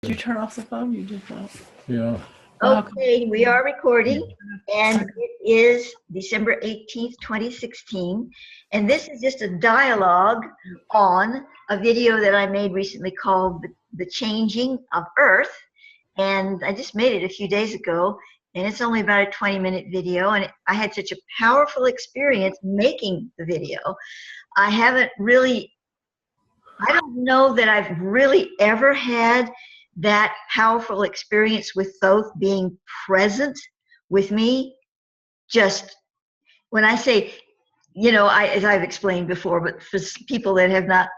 Did you turn off the phone? You did not. Yeah. Okay, we are recording, and it is December 18th, 2016, and this is just a dialogue on a video that I made recently called The Changing of Earth, and I just made it a few days ago, and it's only about a 20-minute video, and I had such a powerful experience making the video. I don't know that I've really ever had that powerful experience with Thoth being present with me. Just when I say, as I've explained before, but for people that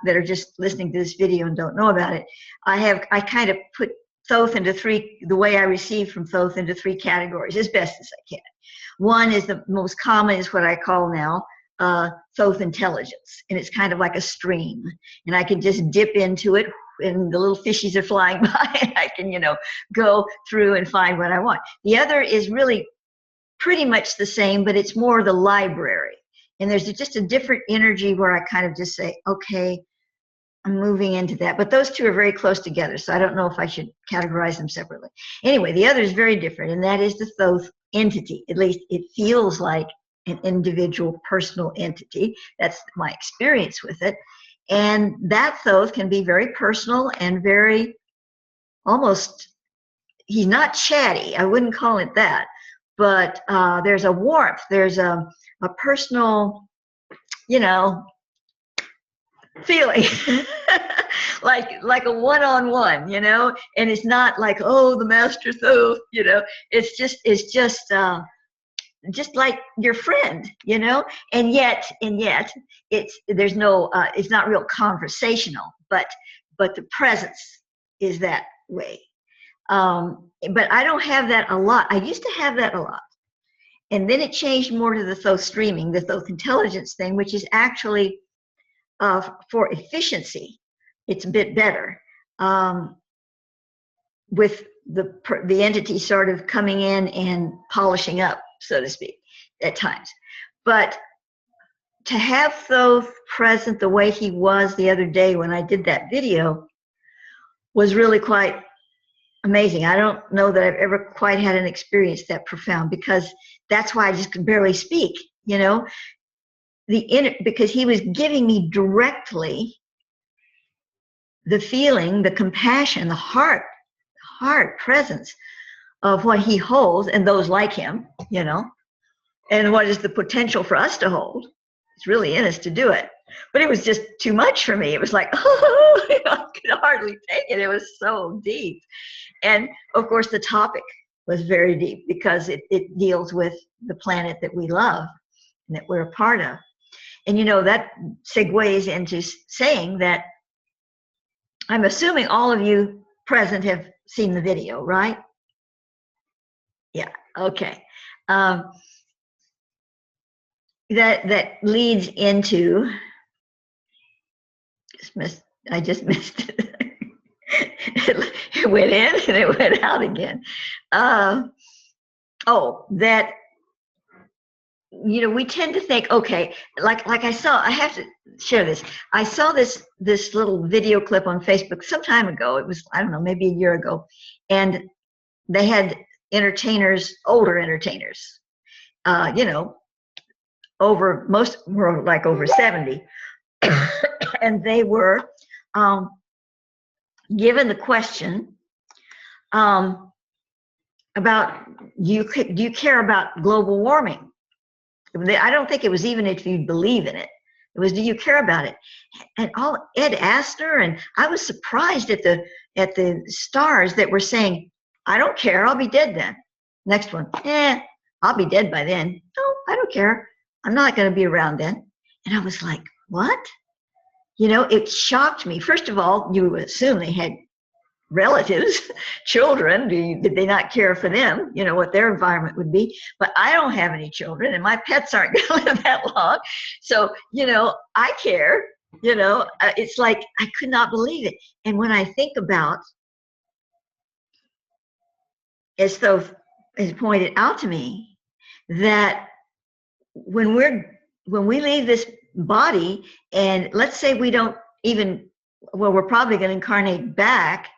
that are just listening to this video and don't know about it, I kind of put Thoth into the way I receive from Thoth into three categories as best as I can. One is the most common, is what I call now Thoth intelligence, and it's kind of like a stream, and I can just dip into it, and the little fishies are flying by, and I can, go through and find what I want. The other is really pretty much the same, but it's more the library, and there's just a different energy where I kind of just say, okay, I'm moving into that. But those two are very close together, so I don't know if I should categorize them separately. Anyway, the other is very different, and that is the Thoth entity. At least it feels like an individual personal entity. That's my experience with it. And that Thoth can be very personal and very almost, he's not chatty, I wouldn't call it that, but there's a warmth, there's a personal, feeling, like a one-on-one, and it's not like, oh, the master Thoth, it's just like your friend, and yet it's not real conversational, but the presence is that way. But I don't have that a lot. I used to have that a lot, and then it changed more to the Thoth streaming, the Thoth intelligence thing, which is actually for efficiency. It's a bit better, with the entity sort of coming in and polishing up, so to speak, at times. But to have Thoth present the way he was the other day when I did that video was really quite amazing. I don't know that I've ever quite had an experience that profound, because that's why I just could barely speak, because he was giving me directly the feeling, the compassion, the heart presence of what he holds and those like him, and what is the potential for us to hold. It's really in us to do it. But it was just too much for me. It was like, oh, I could hardly take it. It was so deep. And of course, the topic was very deep, because it deals with the planet that we love and that we're a part of. And that segues into saying that I'm assuming all of you present have seen the video, right? Yeah, okay. That leads into, I just missed it. It went in and it went out again. We tend to think, okay, like I have to share this. I saw this little video clip on Facebook some time ago. It was, I don't know, maybe a year ago. And they had older entertainers, most were like over 70. And they were given the question about, do you care about global warming? I don't think it was even if you believe in it. It was, do you care about it? And Ed Asner, and I was surprised at the stars that were saying, I don't care, I'll be dead then. Next one, I'll be dead by then. No, I don't care. I'm not going to be around then. And I was like, what? It shocked me. First of all, you would assume they had relatives, children. Did they not care for them, what their environment would be? But I don't have any children, and my pets aren't going to live that long. So, I care, it's like I could not believe it. And when I think about, as Thoth has pointed out to me, that when we leave this body, and let's say we don't even, well, we're probably going to incarnate back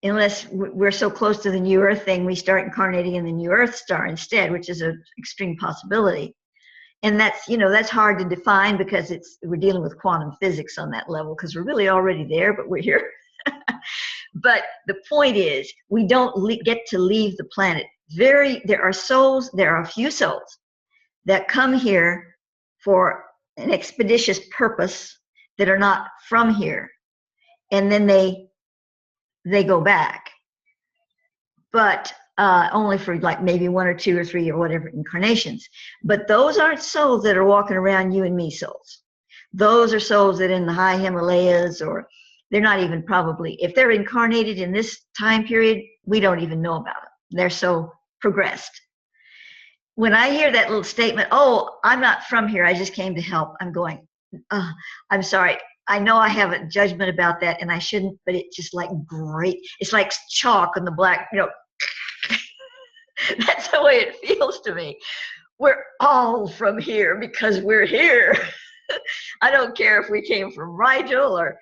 unless we're so close to the new Earth thing, we start incarnating in the new Earth star instead, which is an extreme possibility. And that's, that's hard to define because we're dealing with quantum physics on that level, because we're really already there, but we're here. But the point is, we don't get to leave the planet. There are a few souls that come here for an expeditious purpose that are not from here. And then they go back. But only for like maybe 1 or 2 or 3 or whatever incarnations. But those aren't souls that are walking around you and me souls. Those are souls that in the high Himalayas, or they're not even probably, if they're incarnated in this time period, we don't even know about them. They're so progressed. When I hear that little statement, oh, I'm not from here, I just came to help, I'm going, I'm sorry. I know I have a judgment about that and I shouldn't, but it's just like great. It's like chalk on the black, that's the way it feels to me. We're all from here because we're here. I don't care if we came from Rigel or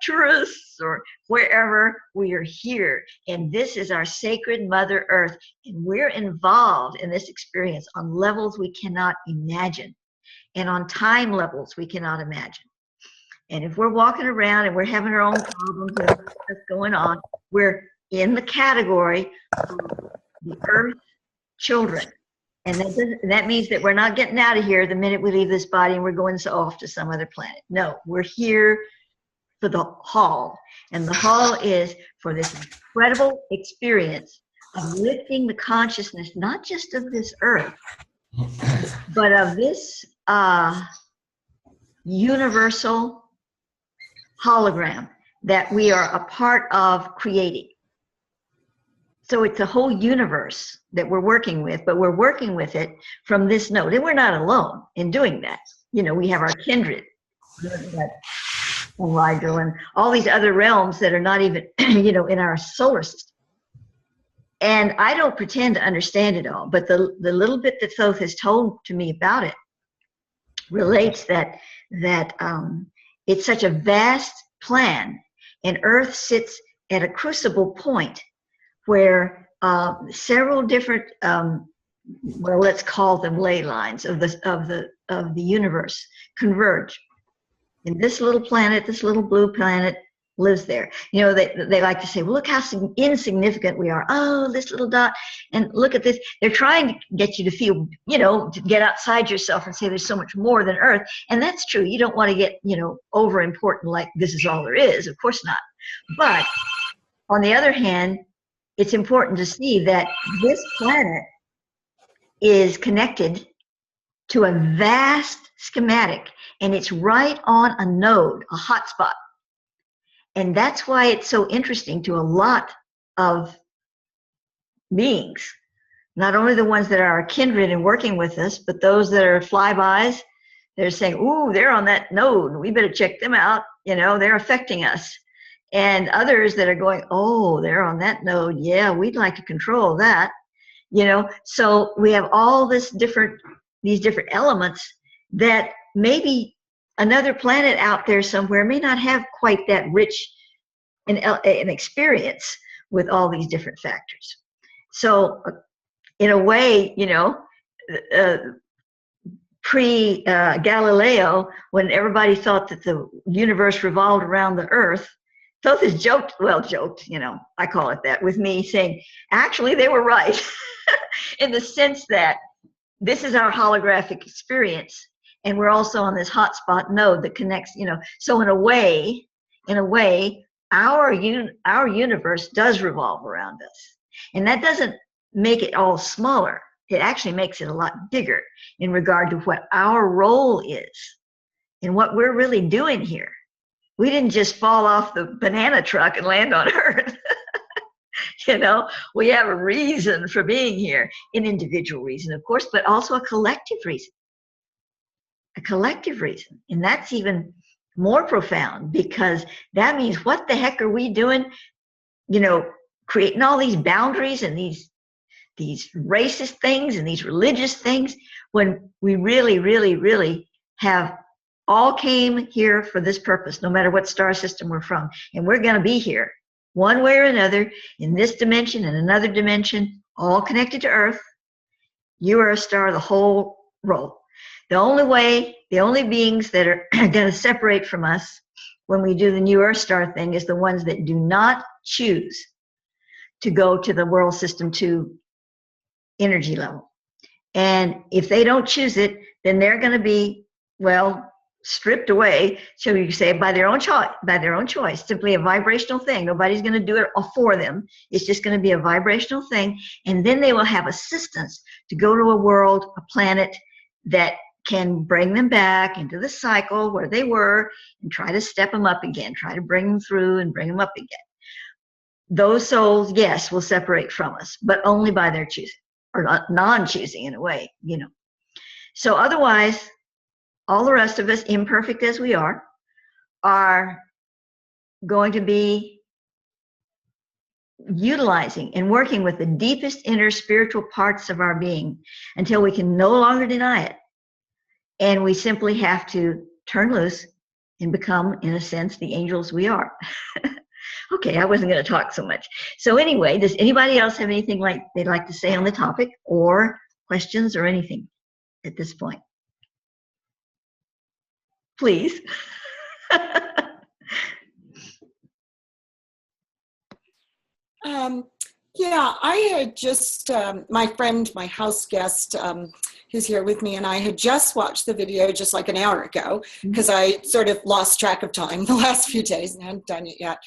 tourists or wherever, we are here. And this is our sacred Mother Earth. And we're involved in this experience on levels we cannot imagine and on time levels we cannot imagine. And if we're walking around and we're having our own problems and stuff going on, we're in the category of the Earth children. And that means that we're not getting out of here the minute we leave this body and we're going off to some other planet. No, we're here for the hall. And the hall is for this incredible experience of lifting the consciousness, not just of this Earth, but of this universal hologram that we are a part of creating. So it's a whole universe that we're working with, but we're working with it from this node. And we're not alone in doing that. We have our kindred, and all these other realms that are not even, in our solar system. And I don't pretend to understand it all, but the little bit that Thoth has told to me about it relates that it's such a vast plan, and Earth sits at a crucible point where several different, let's call them ley lines of the universe converge. And this little planet, this little blue planet, lives there. They like to say, well, look how insignificant we are. Oh, this little dot, and look at this. They're trying to get you to feel, to get outside yourself and say there's so much more than Earth. And that's true. You don't want to get, over important, like this is all there is. Of course not. But on the other hand, it's important to see that this planet is connected to a vast schematic, and it's right on a node, a hotspot. And that's why it's so interesting to a lot of beings, not only the ones that are our kindred and working with us, but those that are flybys. They're saying, ooh, they're on that node, we better check them out, they're affecting us. And others that are going, oh, they're on that node, yeah, we'd like to control that. So we have all these different elements that maybe another planet out there somewhere may not have quite that rich an experience with all these different factors. So in a way, pre-Galileo, when everybody thought that the universe revolved around the Earth, Thoth has joked, I call it that, with me, saying, actually, they were right, in the sense that this is our holographic experience, and we're also on this hotspot node that connects, so in a way, our universe does revolve around us. And that doesn't make it all smaller. It actually makes it a lot bigger in regard to what our role is and what we're really doing here. We didn't just fall off the banana truck and land on Earth. We have a reason for being here, an individual reason, of course, but also a collective reason. A collective reason. And that's even more profound, because that means, what the heck are we doing, creating all these boundaries and these racist things and these religious things, when we really, really, really have all came here for this purpose, no matter what star system we're from. And we're going to be here one way or another, in this dimension and another dimension, all connected to Earth. You are a star, the whole roll. The only beings that are going to separate from us when we do the new Earth star thing is the ones that do not choose to go to the world system 2 energy level. And if they don't choose it, then they're going to be, well, stripped away, so you say, by their own choice, simply a vibrational thing. Nobody's going to do it for them. It's just going to be a vibrational thing. And then they will have assistance to go to a world, a planet that can bring them back into the cycle where they were and try to step them up again, try to bring them through and bring them up again. Those souls, yes, will separate from us, but only by their choosing, or non-choosing in a way, you know. So otherwise, all the rest of us, imperfect as we are going to be utilizing and working with the deepest inner spiritual parts of our being until we can no longer deny it. And we simply have to turn loose and become, in a sense, the angels we are. Okay, I wasn't going to talk so much. So anyway, does anybody else have anything they'd like to say on the topic, or questions or anything at this point? Please. Yeah, I had just, my friend, my house guest, who's here with me, and I had just watched the video just like an hour ago, because I sort of lost track of time the last few days and hadn't done it yet.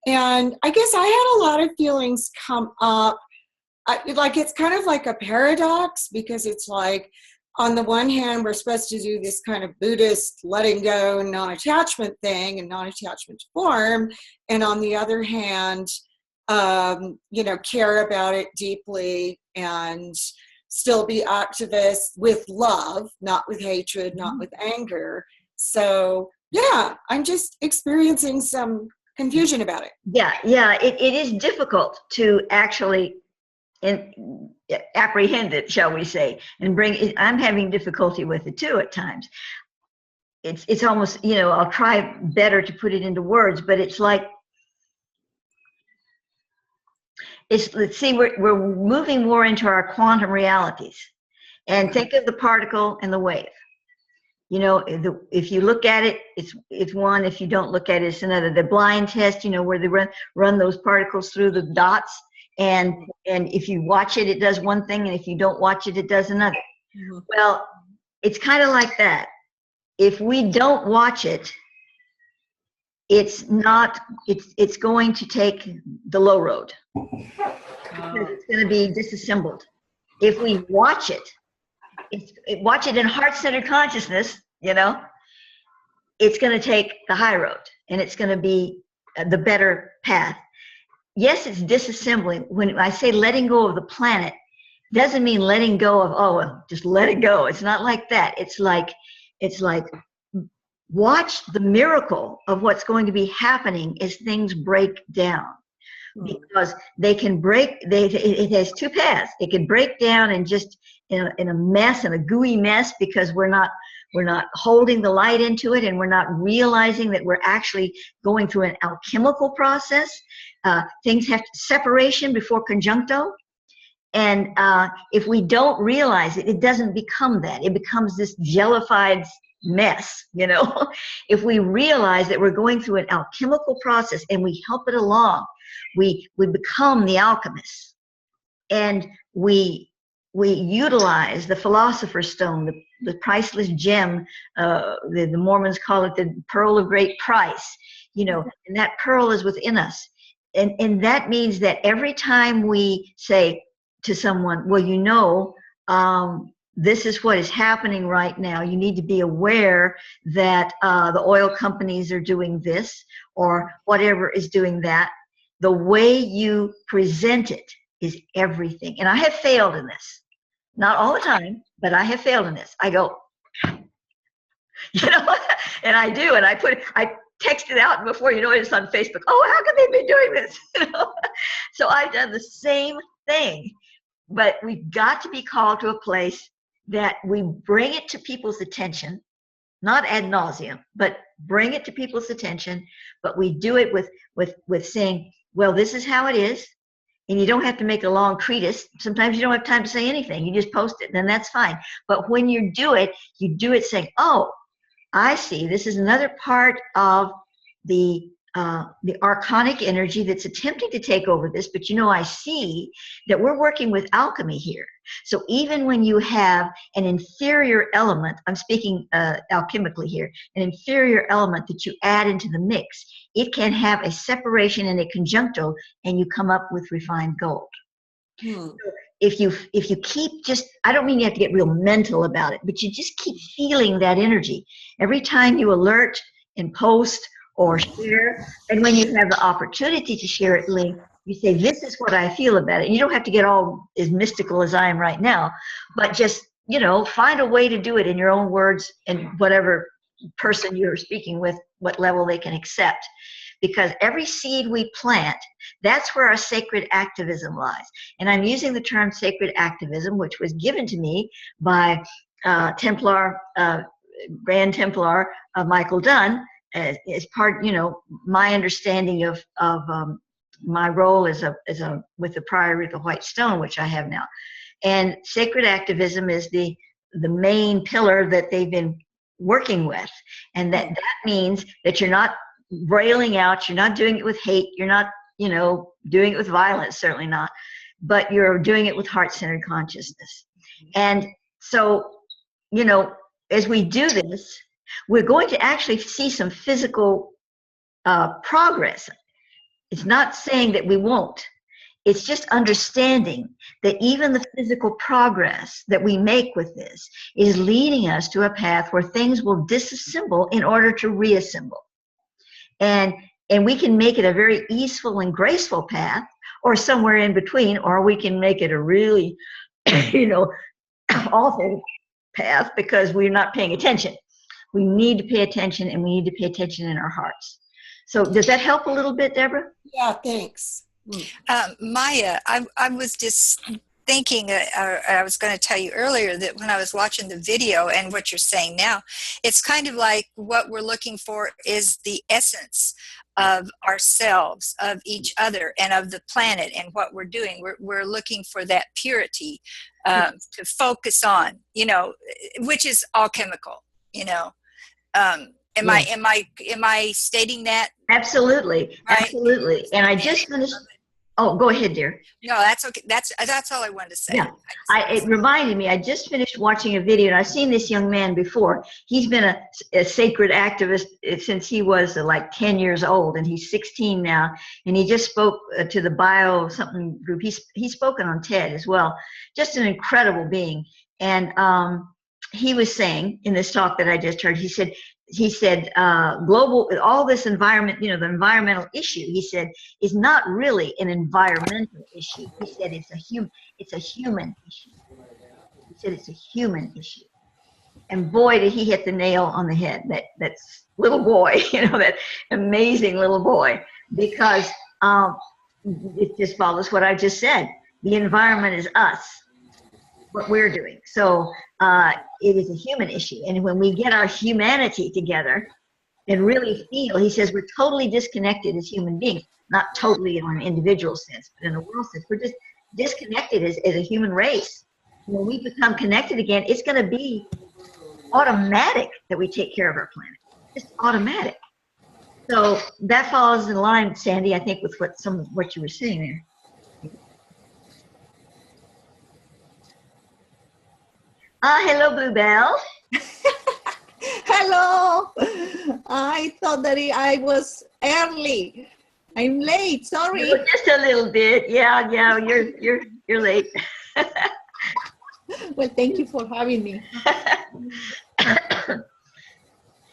And I guess I had a lot of feelings come up. Like, it's kind of like a paradox, because it's like, on the one hand, we're supposed to do this kind of Buddhist letting go, non-attachment thing and non-attachment to form. And on the other hand, you know, care about it deeply and still be activists with love, not with hatred, not with anger. So yeah, I'm just experiencing some confusion about it. Yeah, it is difficult to actually apprehend it, shall we say, and bring it. I'm having difficulty with it too at times. It's almost, you know, I'll try better to put it into words, but it's like, let's see, we're moving more into our quantum realities. And think of the particle and the wave. You know, if you look at it, it's one. If you don't look at it, it's another. The blind test, you know, where they run those particles through the dots, and if you watch it, it does one thing, and if you don't watch it, it does another. Mm-hmm. Well, it's kind of like that. If we don't watch it, it's going to take the low road. Because it's going to be disassembled. If we watch it, watch it in heart-centered consciousness, you know, it's going to take the high road, and it's going to be the better path. Yes, it's disassembling. When I say letting go of the planet, doesn't mean letting go of, oh, well, just let it go. It's not like that. It's like watch the miracle of what's going to be happening as things break down. Because they can break, it has two paths. It can break down and just in a mess, in a gooey mess, because we're not holding the light into it, and we're not realizing that we're actually going through an alchemical process. Things have separation before conjuncto. And if we don't realize it, it doesn't become that. It becomes this jellified mess, you know. If we realize that we're going through an alchemical process and we help it along, we become the alchemists, and we utilize the philosopher's stone, the priceless gem. The Mormons call it the pearl of great price, you know, and that pearl is within us. And that means that every time we say to someone, well, you know, this is what is happening right now. You need to be aware that the oil companies are doing this, or whatever is doing that. The way you present it is everything. And I have failed in this. Not all the time, but I have failed in this. I go, you know, and I do. And I text it out, and before you know it, it's on Facebook. Oh, how could they be doing this? You know? So I've done the same thing. But we've got to be called to a place that we bring it to people's attention, not ad nauseum, but bring it to people's attention. But we do it with saying, well, this is how it is. And you don't have to make a long treatise. Sometimes you don't have time to say anything. You just post it, and that's fine. But when you do it saying, oh, I see, this is another part of the archonic energy that's attempting to take over this, but I see that we're working with alchemy here. So even when you have an inferior element, I'm speaking alchemically here, an inferior element that you add into the mix, it can have a separation and a conjuncto, and you come up with refined gold. So if you keep I don't mean you have to get real mental about it, but you just keep feeling that energy every time you alert and post or share. And when you have the opportunity to share it, link, you say, this is what I feel about it. And you don't have to get all as mystical as I am right now, but just, find a way to do it in your own words and whatever person you're speaking with, what level they can accept. Because every seed we plant, that's where our sacred activism lies. And I'm using the term sacred activism, which was given to me by Grand Templar Michael Dunn, as part, my understanding of my role as with the Priory of the White Stone, which I have now. And sacred activism is the main pillar that they've been working with. And that means that you're not railing out, you're not doing it with hate, you're not, doing it with violence, certainly not, but you're doing it with heart-centered consciousness. And so, as we do this, we're going to actually see some physical progress. It's not saying that we won't. It's just understanding that even the physical progress that we make with this is leading us to a path where things will disassemble in order to reassemble. And we can make it a very easeful and graceful path, or somewhere in between, or we can make it a really, awful path because we're not paying attention. We need to pay attention, and we need to pay attention in our hearts. So does that help a little bit, Deborah? Yeah, thanks. Maya, I was just thinking, I was going to tell you earlier that when I was watching the video and what you're saying now, it's kind of like what we're looking for is the essence of ourselves, of each other, and of the planet and what we're doing. We're looking for that purity to focus on, which is alchemical, Am I stating that? Absolutely, right? Absolutely. And I just finished. Oh, go ahead, dear. No, that's okay. That's all I wanted to say. Yeah, it reminded me. I just finished watching a video, and I've seen this young man before. He's been a sacred activist since he was like 10 years old, and he's 16 now. And he just spoke to the bio something group. He's spoken on TED as well. Just an incredible being. And he was saying in this talk that I just heard, he said global, all this environment, the environmental issue, he said, is not really an environmental issue. He said it's a human issue. He said it's a human issue. And boy, did he hit the nail on the head, that little boy, that amazing little boy, because it just follows what I just said. The environment is us, what we're doing. So it is a human issue. And when we get our humanity together and really feel, he says, we're totally disconnected as human beings, not totally in an individual sense, but in a world sense. We're just disconnected as a human race. When we become connected again, it's going to be automatic that we take care of our planet. It's automatic. So that falls in line, Sandy, I think, with what you were saying there. Hello, Bluebell. Hello. I thought that I was early. I'm late. Sorry. Oh, just a little bit. Yeah. You're late. Well, thank you for having me.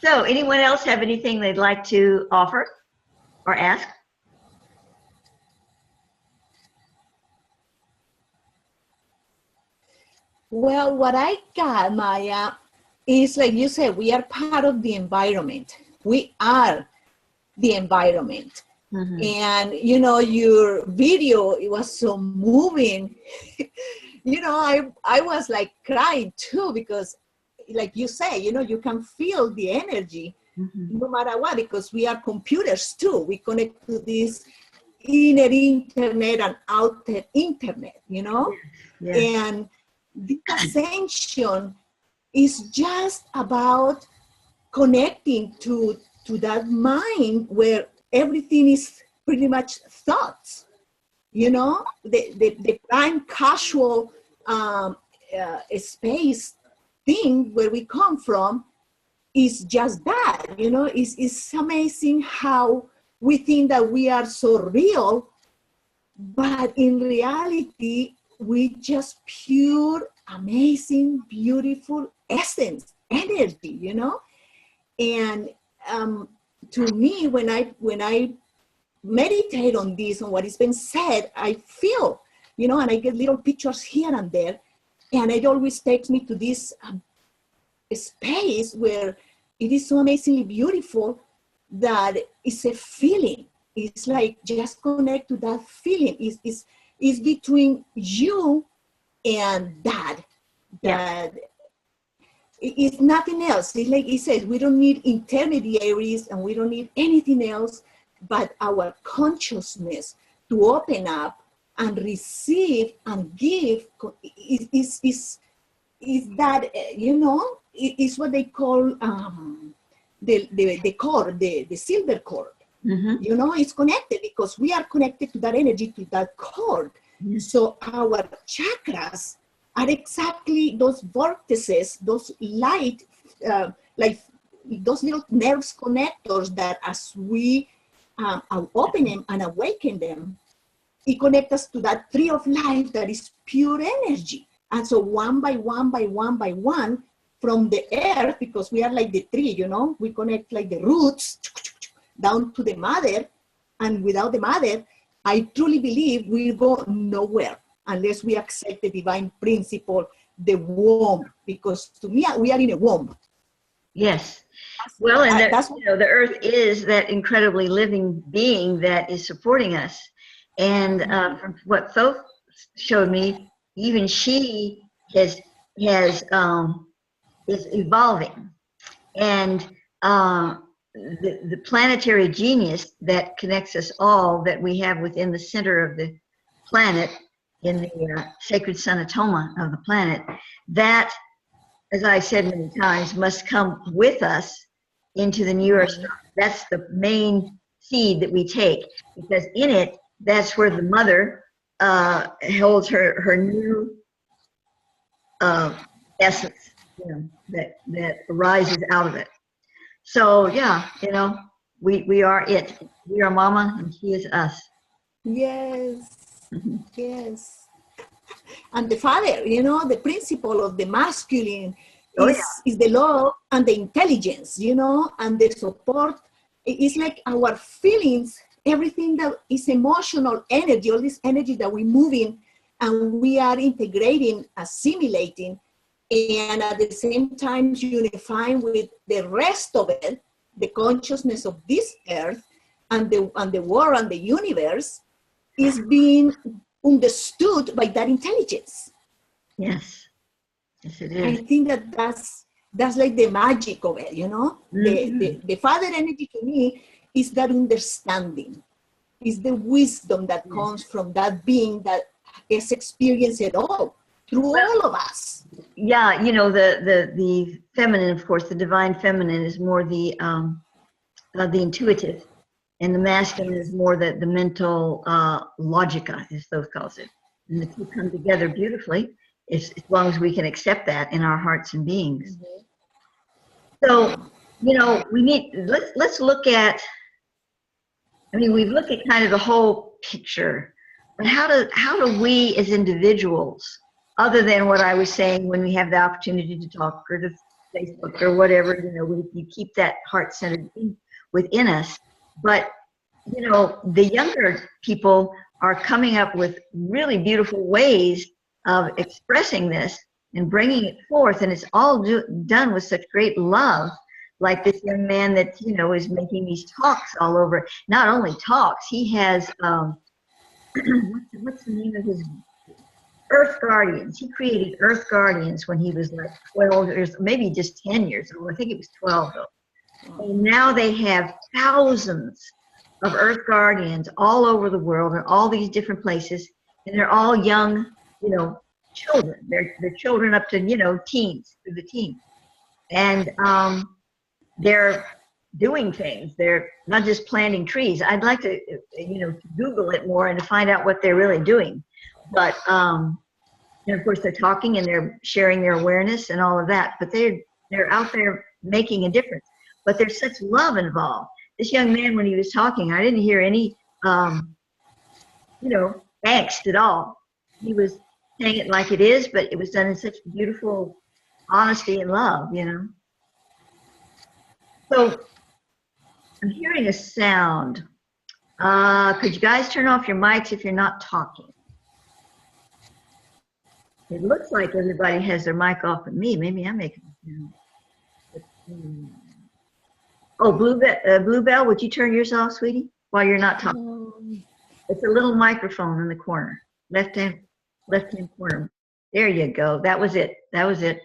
So, anyone else have anything they'd like to offer or ask? Well, what I got, Maya, is like you said, we are part of the environment. We are the environment. Mm-hmm. And, your video, it was so moving. I was like crying too, because like you say, you can feel the energy no matter what, because we are computers too. We connect to this inner internet and outer internet, you know? Yes. And the ascension is just about connecting to that mind where everything is pretty much thoughts, you know? The prime casual space thing where we come from is just that, you know? It's amazing how we think that we are so real, but in reality, we just pure, amazing, beautiful essence, energy, you know? And to me, when I meditate on this, on what is being said, I feel, you know, and I get little pictures here and there, and it always takes me to this space where it is so amazingly beautiful that it's a feeling. It's like just connect to that feeling. It's between you and that. Yeah. It's nothing else. It's like it says, we don't need intermediaries and we don't need anything else but our consciousness to open up and receive and give. Is that, you know, is what they call the cord, the silver cord. Mm-hmm. You know, it's connected because we are connected to that energy, to that cord. Mm-hmm. So our chakras are exactly those vortices, those light, like those little nerves connectors that as we open them and awaken them, it connects us to that tree of life that is pure energy. And so one by one by one by one, from the earth, because we are like the tree, you know, we connect like the roots down to the mother. And without the mother, I truly believe we'll go nowhere unless we accept the divine principle, the womb, because to me, we are in a womb. Yes. Well, and you know, the earth is that incredibly living being that is supporting us. And from what Thoth showed me, even she is evolving. And the planetary genius that connects us all, that we have within the center of the planet, in the sacred sonatoma of the planet, that, as I said many times, must come with us into the new earth. That's the main seed that we take, because in it, that's where the mother holds her new essence, you know, that arises out of it. So yeah, you know, we are it. We are Mama, and she is us. Yes. Yes. And the father, you know, the principle of the masculine is the love and the intelligence, you know, and the support. It's like our feelings, everything that is emotional energy, all this energy that we move in and we are integrating, assimilating, and at the same time unifying with the rest of it, the consciousness of this earth and the world and the universe is being understood by that intelligence. Yes. Yes, it is. I think that's like the magic of it, you know? Mm-hmm. The father energy to me is that understanding, is the wisdom that comes from that being that has experienced it all through all of us. Yeah, you know, the feminine, of course, the divine feminine is more the intuitive, and the masculine is more the mental logica, as Thoth calls it. And the two come together beautifully, as long as we can accept that in our hearts and beings. Mm-hmm. So, you know, let's look at, I mean, we've looked at kind of the whole picture, but how do we as individuals, other than what I was saying, when we have the opportunity to talk or to Facebook or whatever, you know, you keep that heart-centered thing within us. But, you know, the younger people are coming up with really beautiful ways of expressing this and bringing it forth. And it's all done with such great love. Like this young man that, you know, is making these talks all over. Not only talks, he has, what's the name of his, Earth Guardians. He created Earth Guardians when he was like 12 years, maybe just 10 years old. I think it was 12 though. And now they have thousands of Earth Guardians all over the world in all these different places, and they're all young, you know, children. They're children up to, you know, teens, through the teens. And they're doing things. They're not just planting trees. I'd like to, you know, to Google it more and to find out what they're really doing. But, and of course, they're talking and they're sharing their awareness and all of that. But they're out there making a difference. But there's such love involved. This young man, when he was talking, I didn't hear any, you know, angst at all. He was saying it like it is, but it was done in such beautiful honesty and love, you know. So I'm hearing a sound. Could you guys turn off your mics if you're not talking? It looks like everybody has their mic off but me. Maybe I'm making a sound. Oh, Bluebell, would you turn yours off, sweetie, while you're not talking? It's a little microphone in the corner, left-hand corner. There you go. That was it. That was it.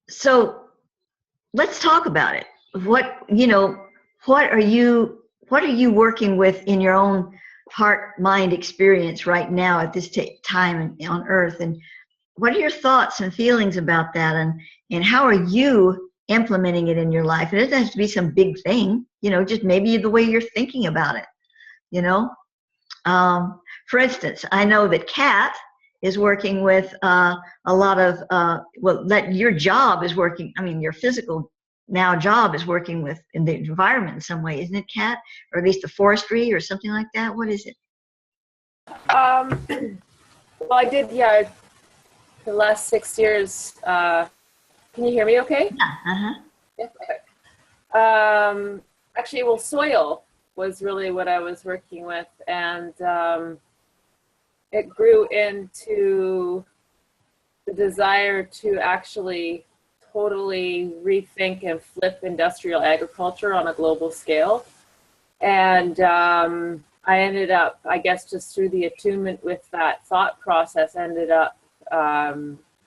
So let's talk about it. What, you know, what are you working with in your own heart, mind experience right now at this time on Earth? And what are your thoughts and feelings about that? And how are you implementing it in your life? It doesn't have to be some big thing, you know, just maybe the way you're thinking about it, you know? For instance, I know that Kat is working with a lot of, well, that your job is working, I mean, your physical now job is working with in the environment in some way, isn't it, Kat? Or at least the forestry or something like that? What is it? Well, I did, yeah, the last 6 years. Can you hear me okay? Yeah, uh-huh. Yeah, perfect. Actually, well, soil was really what I was working with, and it grew into the desire to actually totally rethink and flip industrial agriculture on a global scale. And I ended up, I guess, just through the attunement with that thought process, ended up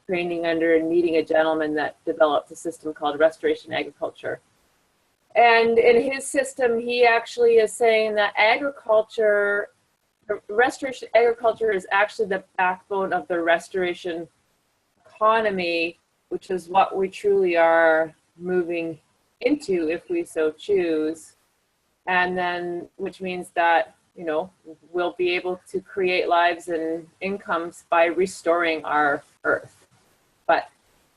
training under and meeting a gentleman that developed a system called restoration agriculture. And in his system, he actually is saying that agriculture, restoration agriculture is actually the backbone of the restoration economy, which is what we truly are moving into if we so choose. And then, which means that, you know, we'll be able to create lives and incomes by restoring our earth. But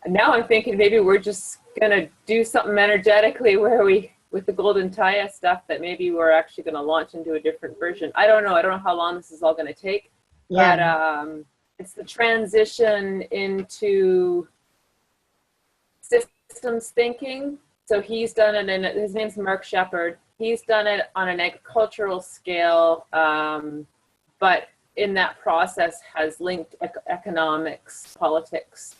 now I'm thinking maybe we're just gonna do something energetically where we, with the Golden Taya stuff, that maybe we're actually gonna launch into a different version. I don't know how long this is all gonna take, yeah. But it's the transition into systems thinking. So he's done it, and his name's Mark Shepard. He's done it on an agricultural scale, but in that process has linked economics, politics,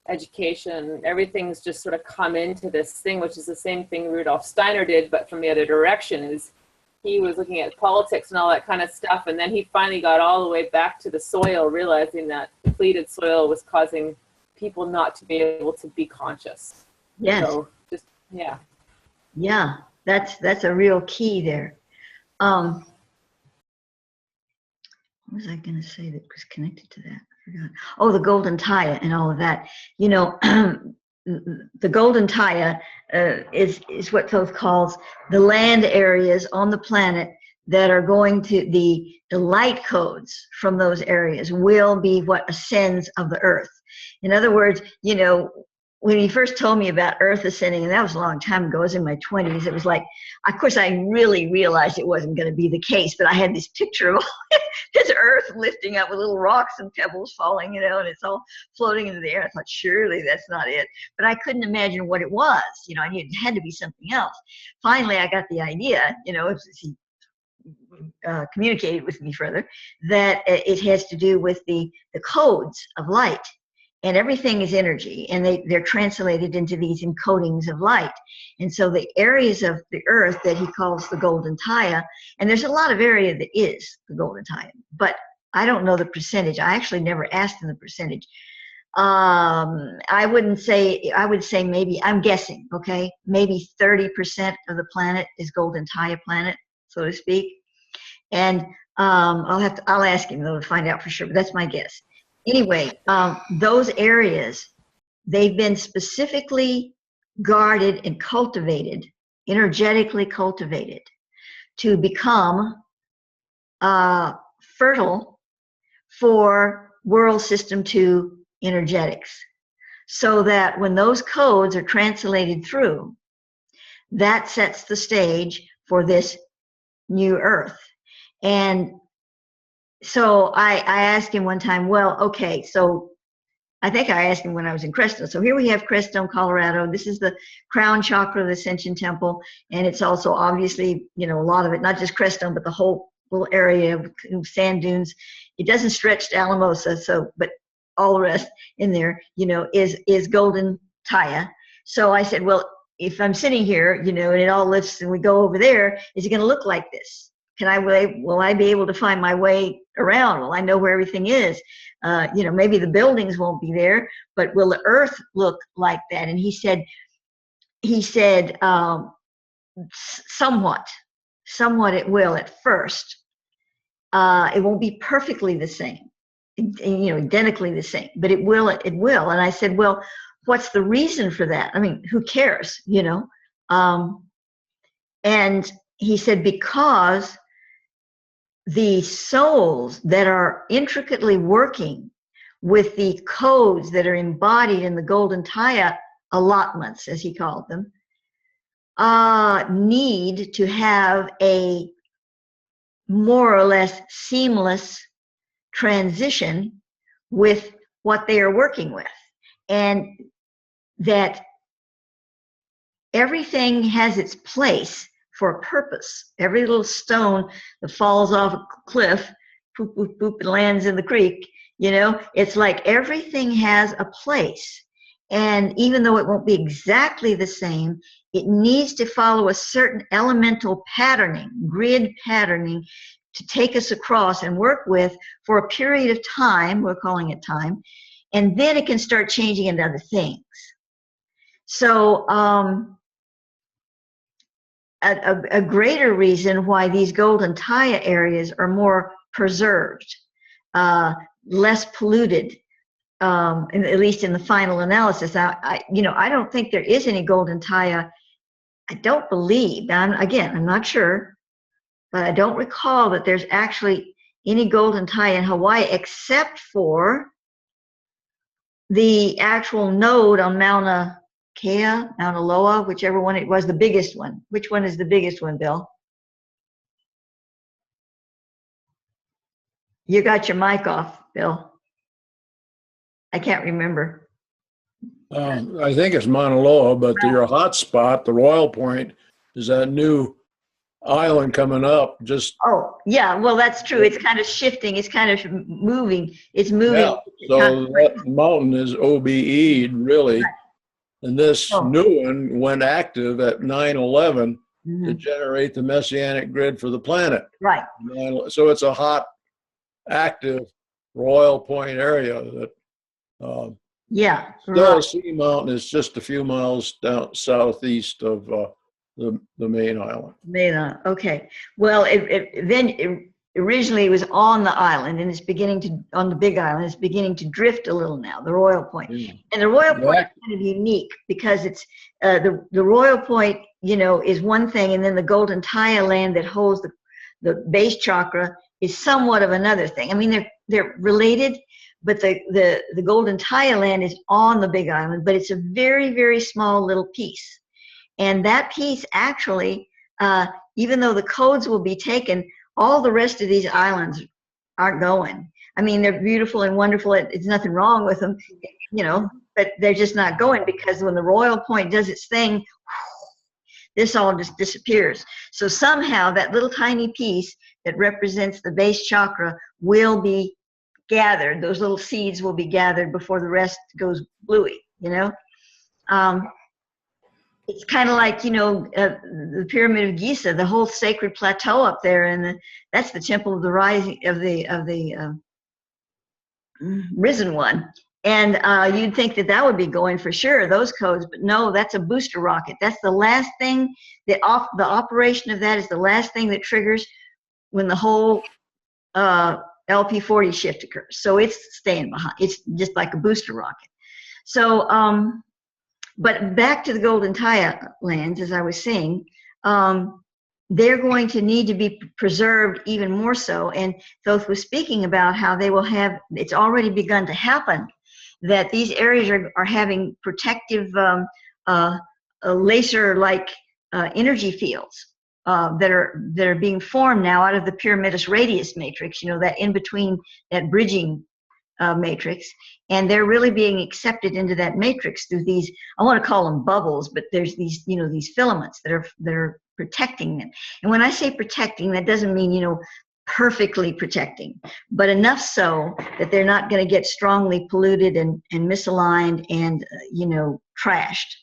education. Everything's just sort of come into this thing, which is the same thing Rudolf Steiner did, but from the other direction. Is he was looking at politics and all that kind of stuff, and then he finally got all the way back to the soil, realizing that depleted soil was causing people not to be able to be conscious. Yes. So just, yeah. Yeah, that's a real key there. What was I going to say that was connected to that? I forgot. Oh, the Golden Taya and all of that. You know, the Golden Taya is what Thoth calls the land areas on the planet that are going to, the light codes from those areas will be what ascends of the earth. In other words, you know, when he first told me about Earth ascending, and that was a long time ago, I was in my 20s, it was like, of course, I really realized it wasn't going to be the case, but I had this picture of this Earth lifting up with little rocks and pebbles falling, you know, and it's all floating into the air. I thought, surely that's not it. But I couldn't imagine what it was. You know, I knew it had to be something else. Finally, I got the idea, you know, he communicated with me further, that it has to do with the codes of light. And everything is energy, and they're translated into these encodings of light. And so the areas of the earth that he calls the Golden Taya, and there's a lot of area that is the Golden Taya, but I don't know the percentage. I actually never asked him the percentage. I wouldn't say, I would say maybe, I'm guessing, okay, maybe 30% of the planet is Golden Taya planet, so to speak. And I'll ask him though to find out for sure, but that's my guess. Anyway, those areas, they've been specifically guarded and cultivated, energetically cultivated, to become fertile for World System 2 energetics. So that when those codes are translated through, that sets the stage for this new Earth. And so I asked him one time, well, okay, so I think I asked him when I was in Crestone. So here we have Crestone, Colorado. This is the crown chakra of the Ascension Temple. And it's also obviously, you know, a lot of it, not just Crestone, but the whole little area of sand dunes. It doesn't stretch to Alamosa, so, but all the rest in there, you know, is Golden Taya. So I said, well, if I'm sitting here, you know, and it all lifts and we go over there, is it going to look like this? Will I be able to find my way around? Will I know where everything is? You know, maybe the buildings won't be there, but will the Earth look like that? And he said, somewhat it will at first. It won't be perfectly the same, you know, identically the same, but it will. And I said, well, what's the reason for that? I mean, who cares, you know? And he said, because the souls that are intricately working with the codes that are embodied in the Golden Taya allotments, as he called them, need to have a more or less seamless transition with what they are working with. And that everything has its place for a purpose. Every little stone that falls off a cliff, poop, poop, poop, and lands in the creek, you know, it's like everything has a place. And even though it won't be exactly the same, it needs to follow a certain elemental patterning, grid patterning, to take us across and work with for a period of time, we're calling it time, and then it can start changing into other things. So, a greater reason why these Golden Taya areas are more preserved, less polluted, at least in the final analysis. You know, I don't think there is any Golden Taya. I don't believe, I'm not sure, but I don't recall that there's actually any Golden Taya in Hawaii except for the actual node on Mauna Kea, Mauna Loa, whichever one it was, the biggest one. Which one is the biggest one, Bill? You got your mic off, Bill. I can't remember. I think it's Mauna Loa, but your hot spot, the Royal Point, is that new island coming up. Just oh yeah, well that's true. It's kind of shifting. It's kind of moving. It's moving. Yeah. So that mountain is OBE'd really, right. And this new one went active at 9/11 to generate the messianic grid for the planet. Right. So it's a hot, active Royal Point area that. Yeah. Still, Sea Mountain is just a few miles down southeast of the main island. Main island. Okay. Well, originally it was on the island, and it's beginning to, on the Big Island, it's beginning to drift a little now. The Royal Point, and the Royal Point is kind of unique because it's the Royal Point, you know, is one thing, and then the Golden Taya land that holds the base chakra is somewhat of another thing. I mean, they're related. But the Golden Taya land is on the Big Island, but it's a very, very small little piece. And that piece actually, even though the codes will be taken, all the rest of these islands aren't going. I mean, they're beautiful and wonderful. It's nothing wrong with them, you know, but they're just not going because when the Royal Point does its thing, this all just disappears. So somehow that little tiny piece that represents the base chakra will be gathered. Those little seeds will be gathered before the rest goes bluey, you know. It's kind of like, you know, the Pyramid of Giza, the whole sacred plateau up there, and that's the temple of the rising of the risen one. And you'd think that that would be going for sure, those codes, but no, that's a booster rocket. That's the last thing that the operation of that is the last thing that triggers when the whole LP40 shift occurs. So it's staying behind. It's just like a booster rocket. So, but back to the Golden Taya lands, as I was saying, they're going to need to be preserved even more so. And Thoth was speaking about how they will have, it's already begun to happen, that these areas are having protective laser-like energy fields that are being formed now out of the pyramidus radius matrix, you know, that in between, that bridging matrix, and they're really being accepted into that matrix through these, I want to call them bubbles, but there's these, you know, these filaments that are protecting them. And when I say protecting, that doesn't mean, you know, perfectly protecting, but enough so that they're not going to get strongly polluted and misaligned and you know, trashed.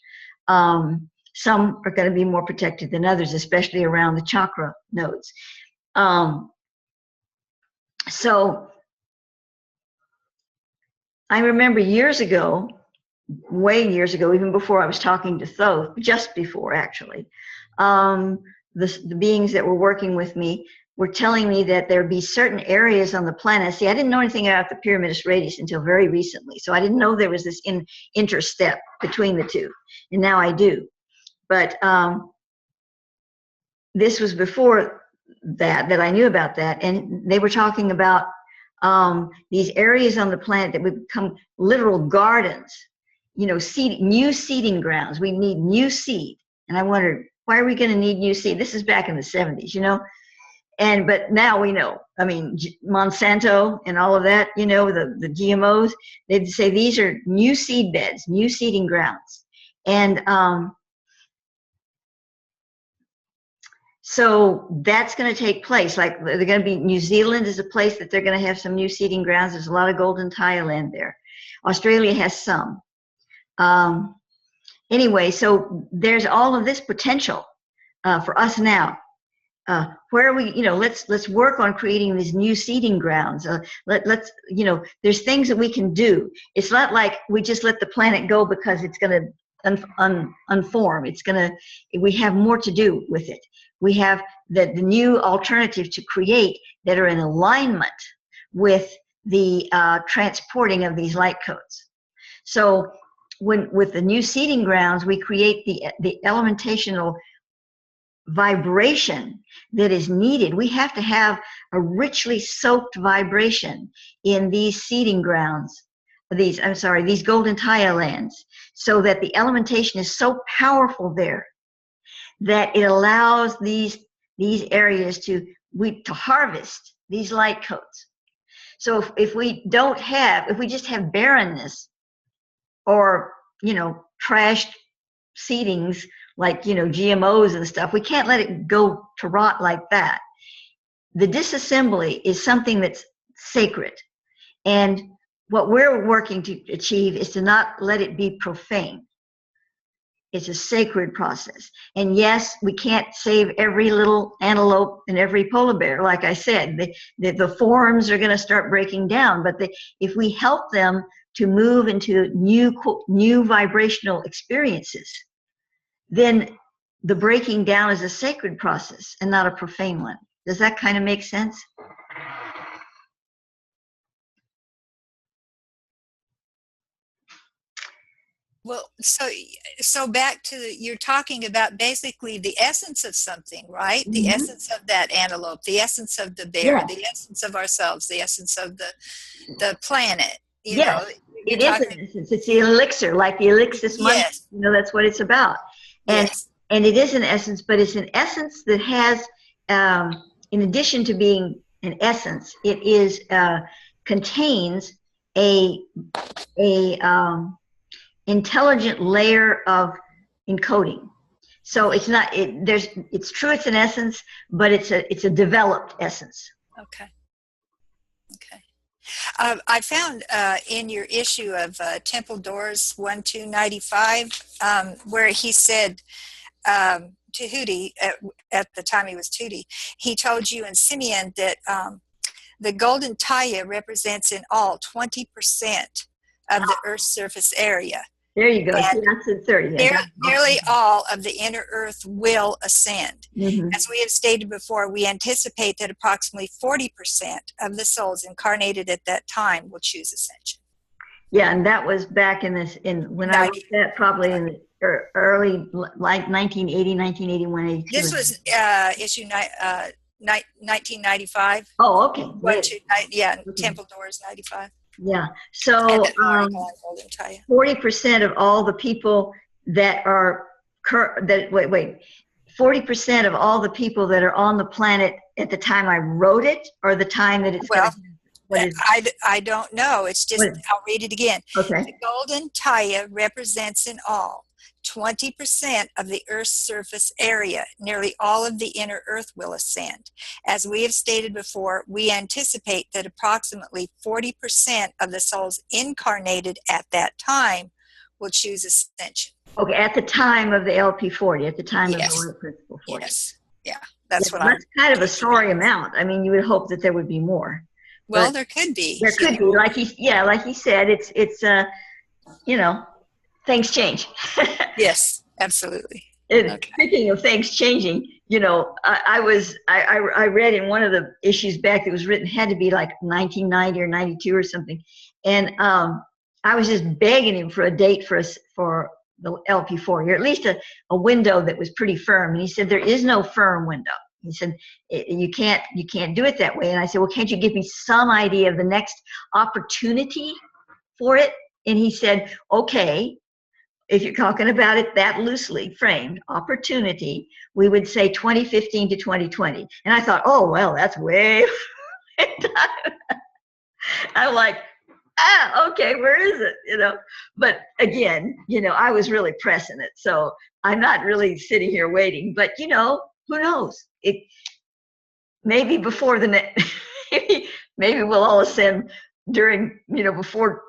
Some are going to be more protected than others, especially around the chakra nodes. So I remember years ago, way years ago, even before I was talking to Thoth, just before actually, the beings that were working with me were telling me that there'd be certain areas on the planet. See, I didn't know anything about the pyramidus radius until very recently, so I didn't know there was this interstep between the two, and now I do. But this was before that I knew about that, and they were talking about these areas on the planet that would become literal gardens, you know, new seeding grounds. We need new seed. And I wondered, why are we going to need new seed? This is back in the 70s, you know. But now we know, I mean, Monsanto and all of that, you know, the GMOs, they'd say these are new seed beds, new seeding grounds. And so that's going to take place. Like they're going to be, New Zealand is a place that they're going to have some new seeding grounds. There's a lot of golden tile land there. Australia has some. Anyway, so there's all of this potential for us now. Where are we, you know, let's work on creating these new seeding grounds. Let's, you know, there's things that we can do. It's not like we just let the planet go because it's going to unform. It's going to, we have more to do with it. We have the new alternatives to create that are in alignment with the transporting of these light codes. So with the new seeding grounds, we create the elementational vibration that is needed. We have to have a richly soaked vibration in these seeding grounds, these golden tile lands, so that the elementation is so powerful there that it allows these areas to harvest these light codes. So if we just have barrenness or, you know, trashed seedings like, you know, GMOs and stuff, we can't let it go to rot like that. The disassembly is something that's sacred. And what we're working to achieve is to not let it be profane. It's a sacred process. And yes, we can't save every little antelope and every polar bear. Like I said, the forms are going to start breaking down. But if we help them to move into new vibrational experiences, then the breaking down is a sacred process and not a profane one. Does that kind of make sense? Well, so back to you're talking about basically the essence of something, right? Mm-hmm. The essence of that antelope, the essence of the bear, the essence of ourselves, the essence of the planet. You know, it is an essence. It's the elixir, like the elixir money. Yes. You know, that's what it's about. And and it is an essence, but it's an essence that has, in addition to being an essence, it is contains a intelligent layer of encoding. So it's not, it's true, it's an essence, but it's a developed essence. Okay. I found in your issue of Temple Doors 1295, where he said to Hootie, at the time he was Tootie, he told you and Simeon that the golden taya represents in all 20% of the Earth's surface area. There you go. And See, that's at 30. nearly all of the inner Earth will ascend. Mm-hmm. As we have stated before, we anticipate that approximately 40% of the souls incarnated at that time will choose ascension. Yeah, and that was back when I wrote that, probably in the early, like 1980, 1981, 82. This was issue 1995. Oh, okay. Yeah, Okay. Temple Doors 95. Yeah. So And that article I told him to you. 40% of all the people that are 40% of all the people that are on the planet at the time I wrote it, or the time that it's I don't know. It's just, I'll read it again. Okay. The golden Taya represents in all 20% of the Earth's surface area. Nearly all of the inner Earth will ascend. As we have stated before, we anticipate that approximately 40% of the souls incarnated at that time will choose ascension. Okay, at the time of the LP40, at the time of the Light Principle 40. Yes. Yeah, that's That's kind of a sorry amount. I mean, you would hope that there would be more. Well, there could be. There could be, like he said, it's things change. Yes, absolutely. Speaking of things changing, I read in one of the issues back that was written, had to be like 1990 or 92 or something, and I was just begging him for a date for the LP40, or at least a window that was pretty firm. And he said, there is no firm window. He said, you can't do it that way. And I said, well, can't you give me some idea of the next opportunity for it? And he said, okay, if you're talking about it that loosely framed, opportunity, we would say 2015 to 2020. And I thought, oh, well, that's way I'm like, okay, where is it? But again, I was really pressing it. So I'm not really sitting here waiting, but who knows? It maybe before the next, maybe we'll all ascend during, before,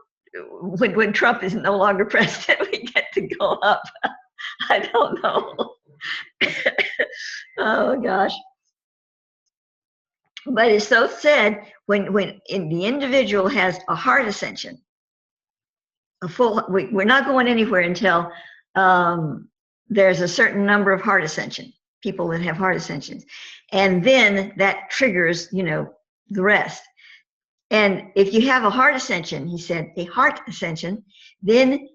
when Trump is no longer president, we get to go up. I don't know. Oh gosh. But it's so said, when the individual has a heart ascension, we're not going anywhere until there's a certain number of heart ascension, people that have heart ascensions. And then that triggers, the rest. And if you have a heart ascension, he said, a heart ascension, then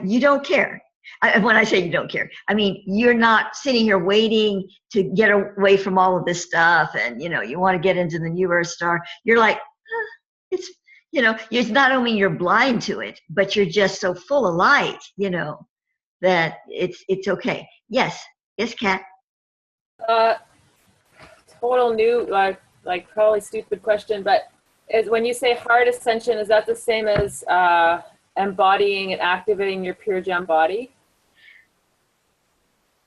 you don't care. When I say you don't care, I mean, you're not sitting here waiting to get away from all of this stuff, and you want to get into the new Earth star. You're like, it's not only you're blind to it, but you're just so full of light, that it's okay. Yes, Kat. Total new, like probably stupid question, but when you say heart ascension, is that the same as embodying and activating your pure gem body?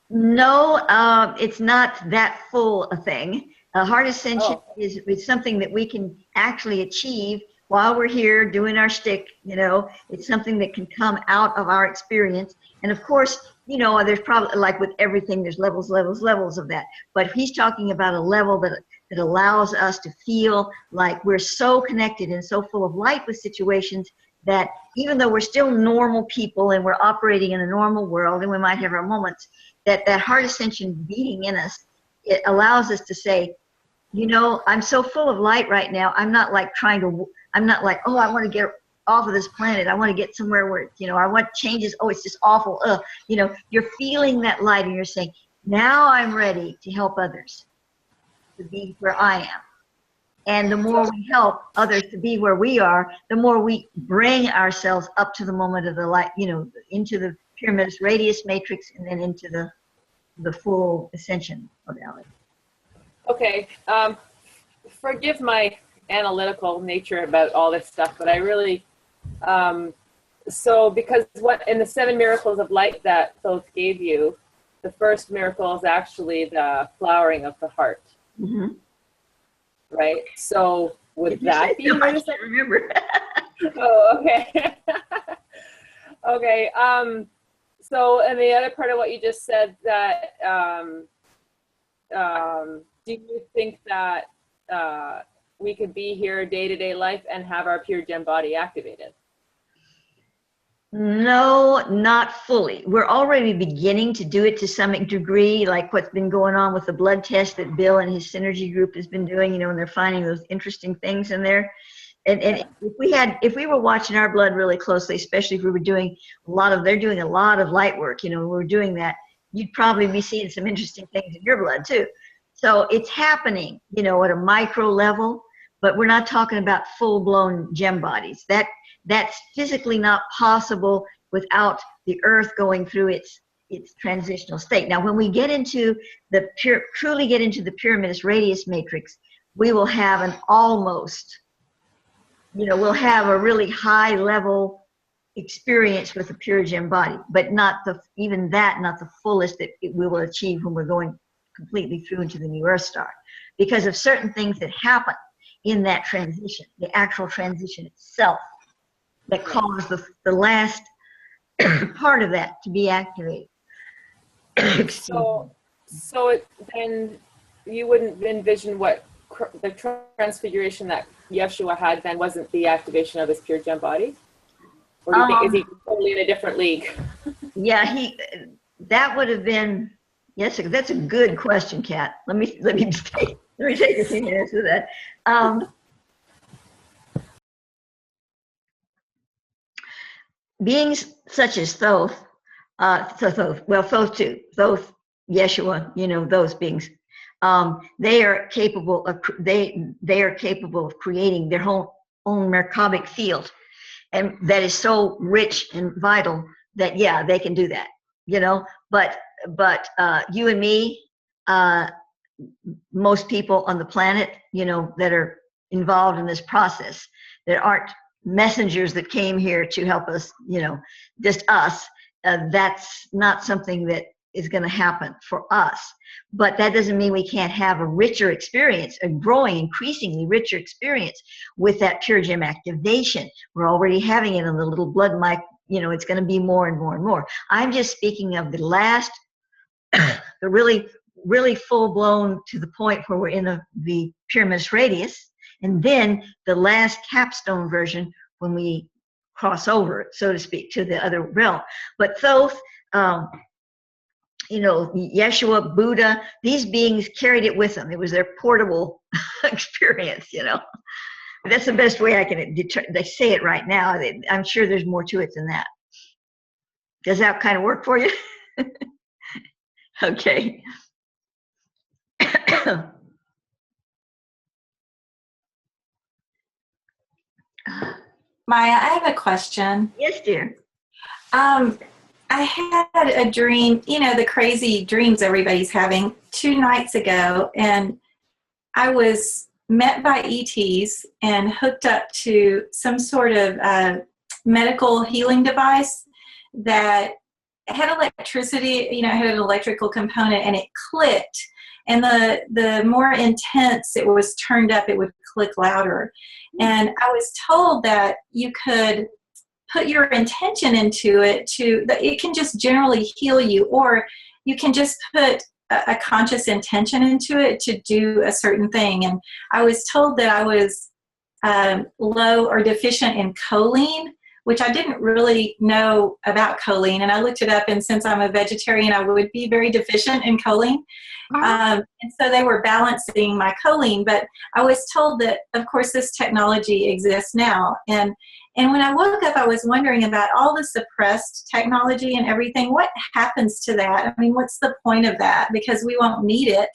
No, it's not that full a thing. A heart ascension is something that we can actually achieve while we're here doing our shtick. It's something that can come out of our experience. And of course, there's probably, like with everything, there's levels of that. But he's talking about a level that allows us to feel like we're so connected and so full of light with situations that even though we're still normal people and we're operating in a normal world and we might have our moments, that heart ascension beating in us, it allows us to say, I'm so full of light right now. I'm not like I'm not like, oh, I want to get off of this planet. I want to get somewhere where, I want changes. Oh, it's just awful. You're feeling that light and you're saying, now I'm ready to help others to be where I am. And the more we help others to be where we are, the more we bring ourselves up to the moment of the light, into the pyramid's radius matrix, and then into the full ascension modality. Okay. Forgive my analytical nature about all this stuff, but I really, because in the 7 miracles of light that Thoth gave you, the first miracle is actually the flowering of the heart. Mm-hmm. Right? So would that be? I can't remember. Oh, okay. Okay. So, and the other part of what you just said, that do you think that we could be here day-to-day life and have our pure gem body activated? No, not fully. We're already beginning to do it to some degree, like what's been going on with the blood test that Bill and his Synergy group has been doing, you know, and they're finding those interesting things in there. And if we were watching our blood really closely, especially if we were doing they're doing a lot of light work, you know, we were doing that, you'd probably be seeing some interesting things in your blood too. So it's happening, you know, at a micro level, but we're not talking about full-blown gem bodies. That's physically not possible without the Earth going through its transitional state. Now, when we get into truly get into the Pyraminus radius matrix, we will have an almost, you know, we'll have a really high level experience with the pure gem body, but not the fullest that we will achieve when we're going completely through into the new Earth star, because of certain things that happen in that transition, the actual transition itself, that cause the last part of that to be activated. So then you wouldn't envision what the transfiguration that Yeshua had then wasn't the activation of his pure gem body? Or do you think, is he totally in a different league? Yeah, that would have been, yes, that's a good question, Kat. Let me take a few minutes with that. Beings such as Thoth, too, Thoth, Yeshua, you know, those beings, they are capable of creating their own Merkabic field, and that is so rich and vital that, yeah, they can do that, you know. But you and me, most people on the planet, you know, that are involved in this process, that aren't messengers that came here to help us, you know, just us, that's not something that is going to happen for us. But that doesn't mean we can't have a richer experience, a growing, increasingly richer experience with that pure gem activation. We're already having it on the little blood mic, you know, it's going to be more and more and more. I'm just speaking of the last, the really full-blown, to the point where we're in the Pyraminus radius, and then the last capstone version when we cross over, so to speak, to the other realm. But Thoth, you know, Yeshua, Buddha, these beings carried it with them. It was their portable experience, you know. That's the best way I can say it right now. I'm sure there's more to it than that. Does that kind of work for you? Okay. Maya, I have a question. Yes, dear. I had a dream, you know, the crazy dreams everybody's having, 2 nights ago, and I was met by ETs and hooked up to some sort of medical healing device that had electricity, you know, it had an electrical component, and it clicked. And the more intense it was turned up, it would click louder. And I was told that you could put your intention into it that it can just generally heal you, or you can just put a conscious intention into it to do a certain thing. And I was told that I was low or deficient in choline, which I didn't really know about choline. And I looked it up, and since I'm a vegetarian, I would be very deficient in choline. And so they were balancing my choline. But I was told that, of course, this technology exists now. And when I woke up, I was wondering about all the suppressed technology and everything. What happens to that? I mean, what's the point of that? Because we won't need it,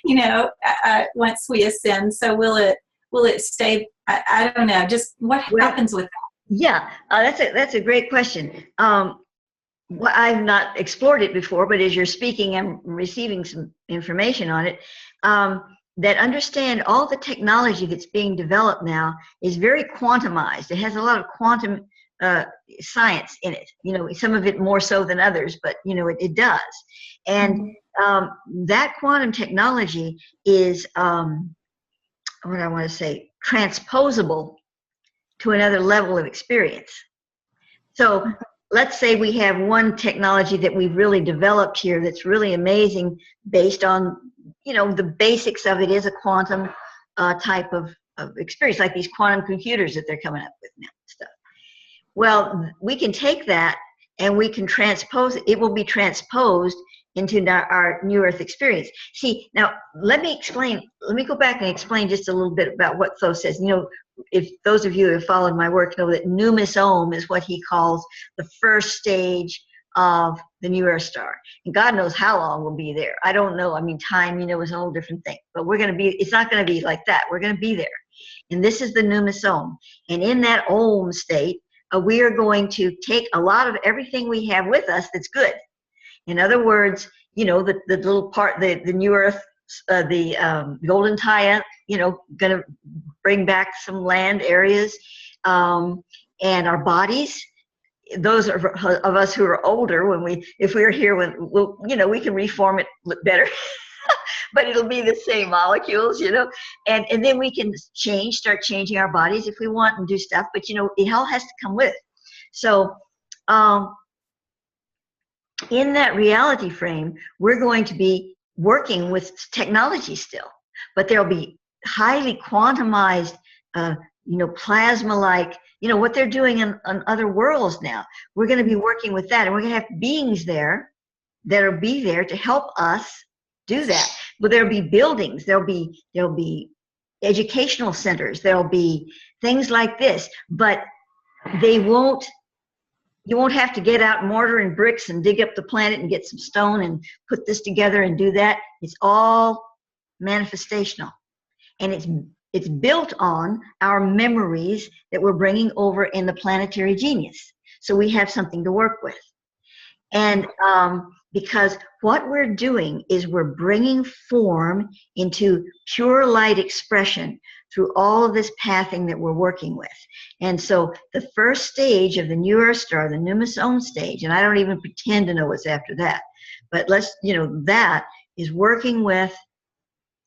you know, once we ascend. So will it stay? I don't know. Just what happens with that? Yeah, that's a great question. Well, I've not explored it before, but as you're speaking, I'm receiving some information on it. That understand all the technology that's being developed now is very quantumized. It has a lot of quantum science in it. You know, some of it more so than others, but you know, it does. And that quantum technology is what I want to say, transposable to another level of experience. So let's say we have one technology that we've really developed here that's really amazing, based on, you know, the basics of it is a quantum type of experience, like these quantum computers that they're coming up with now and stuff. Well, we can take that and we can transpose it. It will be transposed into our New Earth experience. See, now let me go back and explain just a little bit about what Thoth says. You know, if those of you who have followed my work know that Numis is what he calls the first stage of the New Earth star. And God knows how long we'll be there. I don't know. I mean, time, you know, is a whole different thing. But it's not going to be like that. We're going to be there. And this is the Numis. And in that Om state, we are going to take a lot of everything we have with us that's good. In other words, you know, the little part, the New Earth, the Golden Taya, you know, going to bring back some land areas, and our bodies. Those of us who are older, if we're here, we'll, you know, we can reform it better. But it'll be the same molecules, you know, and then we can start changing our bodies if we want and do stuff. But, you know, it all has to come with it. So in that reality frame, we're going to be working with technology still, but there'll be highly quantumized, you know, plasma-like, you know, what they're doing on other worlds now. We're going to be working with that, and we're going to have beings there that'll be there to help us do that. But there'll be buildings, there'll be educational centers, there'll be things like this, but you won't have to get out mortar and bricks and dig up the planet and get some stone and put this together and do that. It's all manifestational, and it's built on our memories that we're bringing over in the planetary genius. So we have something to work with. And because what we're doing is we're bringing form into pure light expression through all of this pathing that we're working with. And so the first stage of the New Earth star, the Numis stage, and I don't even pretend to know what's after that, but that is working with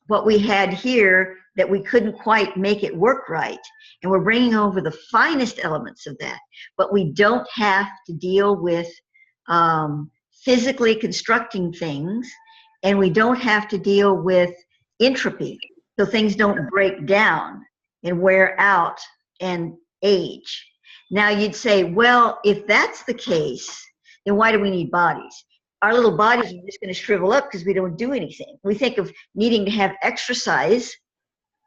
what we had here that we couldn't quite make it work right. And we're bringing over the finest elements of that, but we don't have to deal with physically constructing things, and we don't have to deal with entropy, so things don't break down and wear out and age. Now you'd say, well, if that's the case, then why do we need bodies? Our little bodies are just going to shrivel up because we don't do anything. We think of needing to have exercise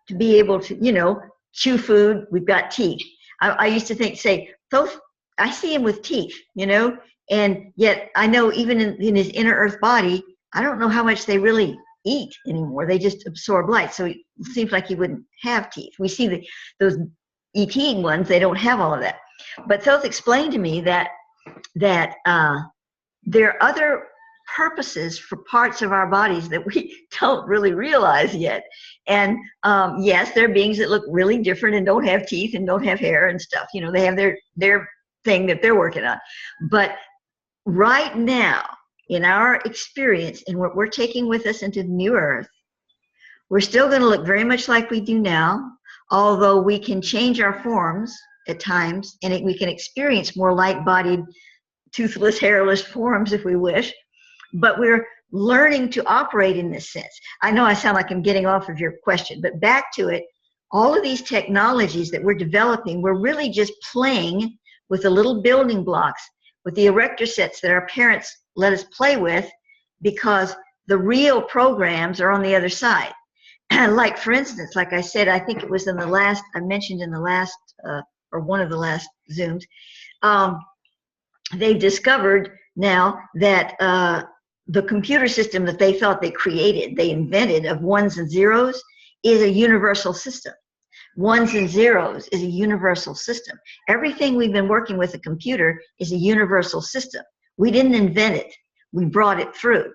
to be able to, you know, chew food. We've got teeth. I used to say, I see him with teeth, you know, and yet I know even in his inner earth body, I don't know how much they really eat anymore. They just absorb light. So it seems like he wouldn't have teeth. We see those eating ones, they don't have all of that. But Thoth explained to me that there are other purposes for parts of our bodies that we don't really realize yet. And yes, there are beings that look really different and don't have teeth and don't have hair and stuff. You know, they have their thing that they're working on. But right now, in our experience and what we're taking with us into the New Earth, we're still going to look very much like we do now, although we can change our forms at times, and we can experience more light-bodied, toothless, hairless forms if we wish. But we're learning to operate in this sense. I know I sound like I'm getting off of your question, but back to it, all of these technologies that we're developing, we're really just playing with the little building blocks, with the erector sets that our parents let us play with, because the real programs are on the other side. Like, for instance, like I said, I think it was I mentioned in the last, or one of the last Zooms, they've discovered now that the computer system that they thought they invented of ones and zeros is a universal system. Ones and zeros is a universal system. Everything we've been working with a computer is a universal system. We didn't invent it. We brought it through.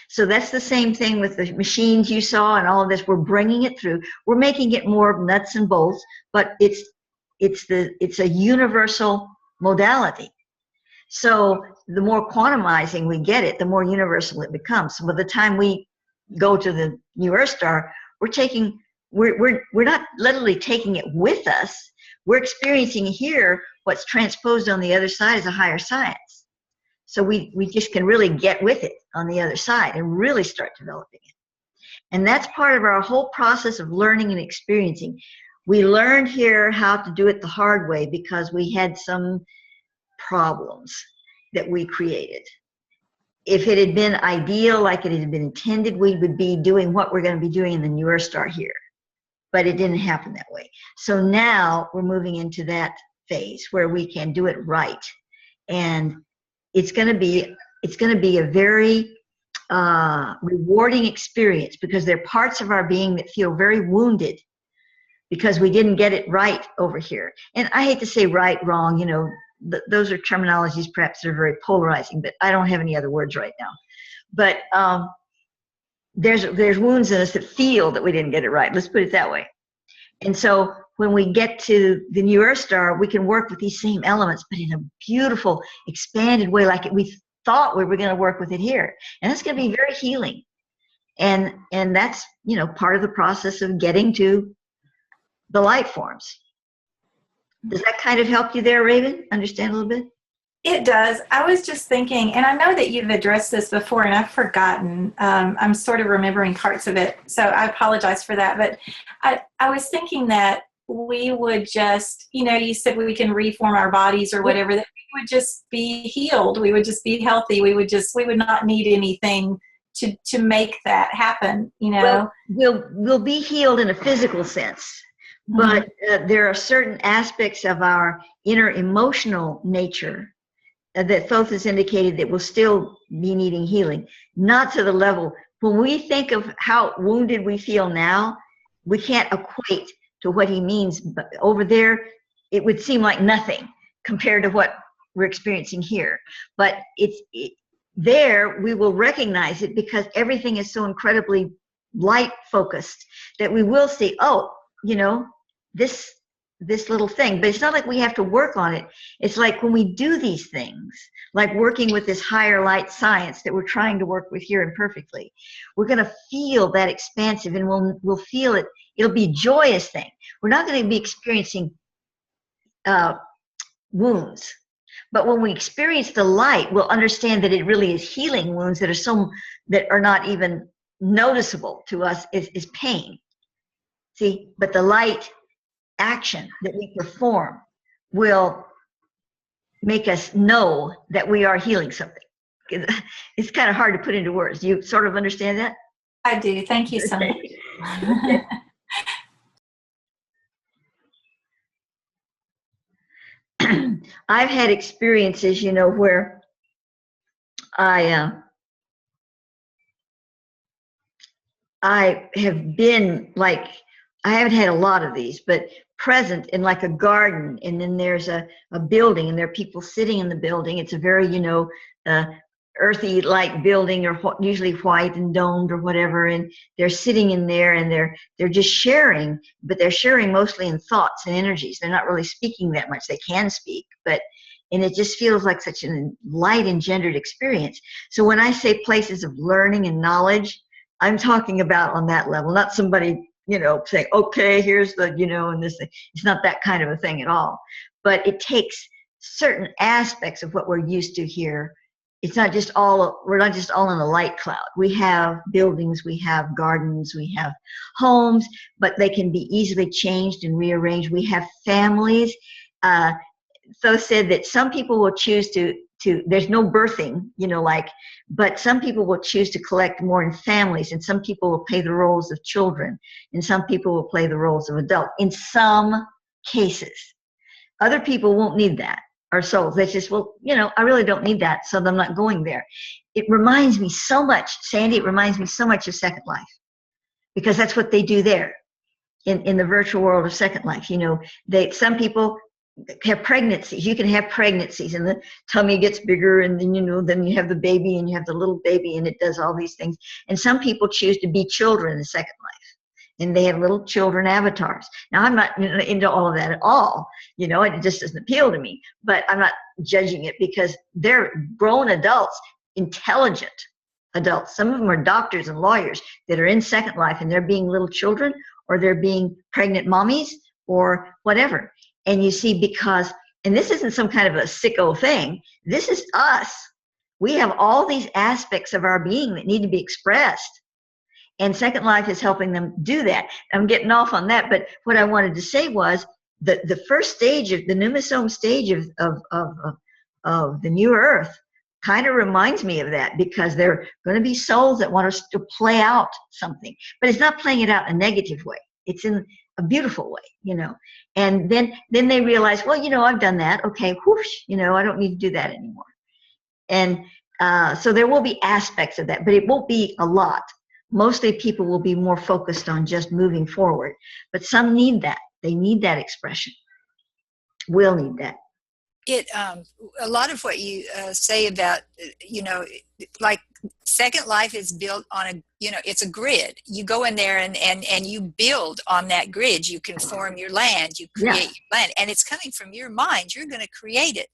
So that's the same thing with the machines you saw and all of this. We're bringing it through. We're making it more nuts and bolts, but it's a universal modality. So the more quantumizing we get it, the more universal it becomes. So by the time we go to the New Earth star, we're not literally taking it with us. We're experiencing here what's transposed on the other side as a higher science. So we just can really get with it on the other side and really start developing it. And that's part of our whole process of learning and experiencing. We learned here how to do it the hard way because we had some problems that we created. If it had been ideal, like it had been intended, we would be doing what we're going to be doing in the newer star here. But it didn't happen that way. So now we're moving into that phase where we can do it right. And it's going to be a very rewarding experience, because there are parts of our being that feel very wounded because we didn't get it right over here. And I hate to say right, wrong, you know, those are terminologies perhaps that are very polarizing, but I don't have any other words right now. But there's wounds in us that feel that we didn't get it right. Let's put it that way. And so when we get to the new Earth star, we can work with these same elements, but in a beautiful, expanded way, like we thought we were going to work with it here. And that's going to be very healing. And that's, you know, part of the process of getting to the light forms. Does that kind of help you there, Raven? Understand a little bit? It does. I was just thinking, and I know that you've addressed this before, and I've forgotten. I'm sort of remembering parts of it, so I apologize for that. But I was thinking that we would just, you know, you said we can reform our bodies or whatever, that we would just be healed. We would just be healthy. We would not need anything to make that happen, you know? Well, we'll be healed in a physical sense. But there are certain aspects of our inner emotional nature that Thoth has indicated that will still be needing healing. Not to the level, when we think of how wounded we feel now, we can't equate to what he means. But over there, it would seem like nothing compared to what we're experiencing here. But there, we will recognize it because everything is so incredibly light focused that we will see, oh, you know, this little thing. But it's not like we have to work on it. It's like when we do these things, like working with this higher light science that we're trying to work with here imperfectly, we're going to feel that expansive, and we'll feel it. It'll be a joyous thing. We're not going to be experiencing wounds. But when we experience the light, we'll understand that it really is healing wounds that are not even noticeable to us is pain. See, but the light action that we perform will make us know that we are healing something. It's kind of hard to put into words. You sort of understand that? I do. Thank you so much. Okay. I've had experiences, you know, where I have been like, I haven't had a lot of these, but present in like a garden, and then there's a building, and there are people sitting in the building. It's a very, you know, earthy like building, or usually white and domed or whatever, and they're sitting in there, and they're just sharing, but they're sharing mostly in thoughts and energies. They're not really speaking that much. They can speak, and it just feels like such a light engendered experience. So when I say places of learning and knowledge, I'm talking about on that level, not somebody, you know, saying, okay, here's the, you know, and this thing. It's not that kind of a thing at all. But it takes certain aspects of what we're used to here. It's not just all, we're not just all in a light cloud. We have buildings, we have gardens, we have homes, but they can be easily changed and rearranged. We have families. So said that some people will choose to there's no birthing, you know, like, but some people will choose to collect more in families, and some people will play the roles of children, and some people will play the roles of adults in some cases. Other people won't need that, or souls. They just, well, you know, I really don't need that, so I'm not going there. It reminds me so much, Sandy, it reminds me so much of Second Life, because that's what they do there in the virtual world of Second Life. You know, some people have pregnancies. You can have pregnancies, and the tummy gets bigger, and then, you know, then you have the baby, and you have the little baby, and it does all these things. And some people choose to be children in Second Life, and they have little children avatars. Now, I'm not into all of that at all. You know, it just doesn't appeal to me, but I'm not judging it, because they're grown adults, intelligent adults. Some of them are doctors and lawyers that are in Second Life, and they're being little children, or they're being pregnant mommies, or whatever. And you see, because, and this isn't some kind of a sicko thing, this is us. We have all these aspects of our being that need to be expressed. And Second Life is helping them do that. I'm getting off on that, but what I wanted to say was that the first stage of the pneumasome stage of of the new earth kind of reminds me of that, because they're going to be souls that want us to play out something, but it's not playing it out in a negative way. It's in a beautiful way, you know. And then they realize, well, you know, I've done that. Okay, whoosh, you know, I don't need to do that anymore. And so there will be aspects of that, but it won't be a lot. Mostly people will be more focused on just moving forward, but some need that. They need that expression. We'll need that. A lot of what you say about, you know, like Second Life is built on a, you know, it's a grid. You go in there and you build on that grid. You can form your land, you create your land, and it's coming from your mind. You're going to create it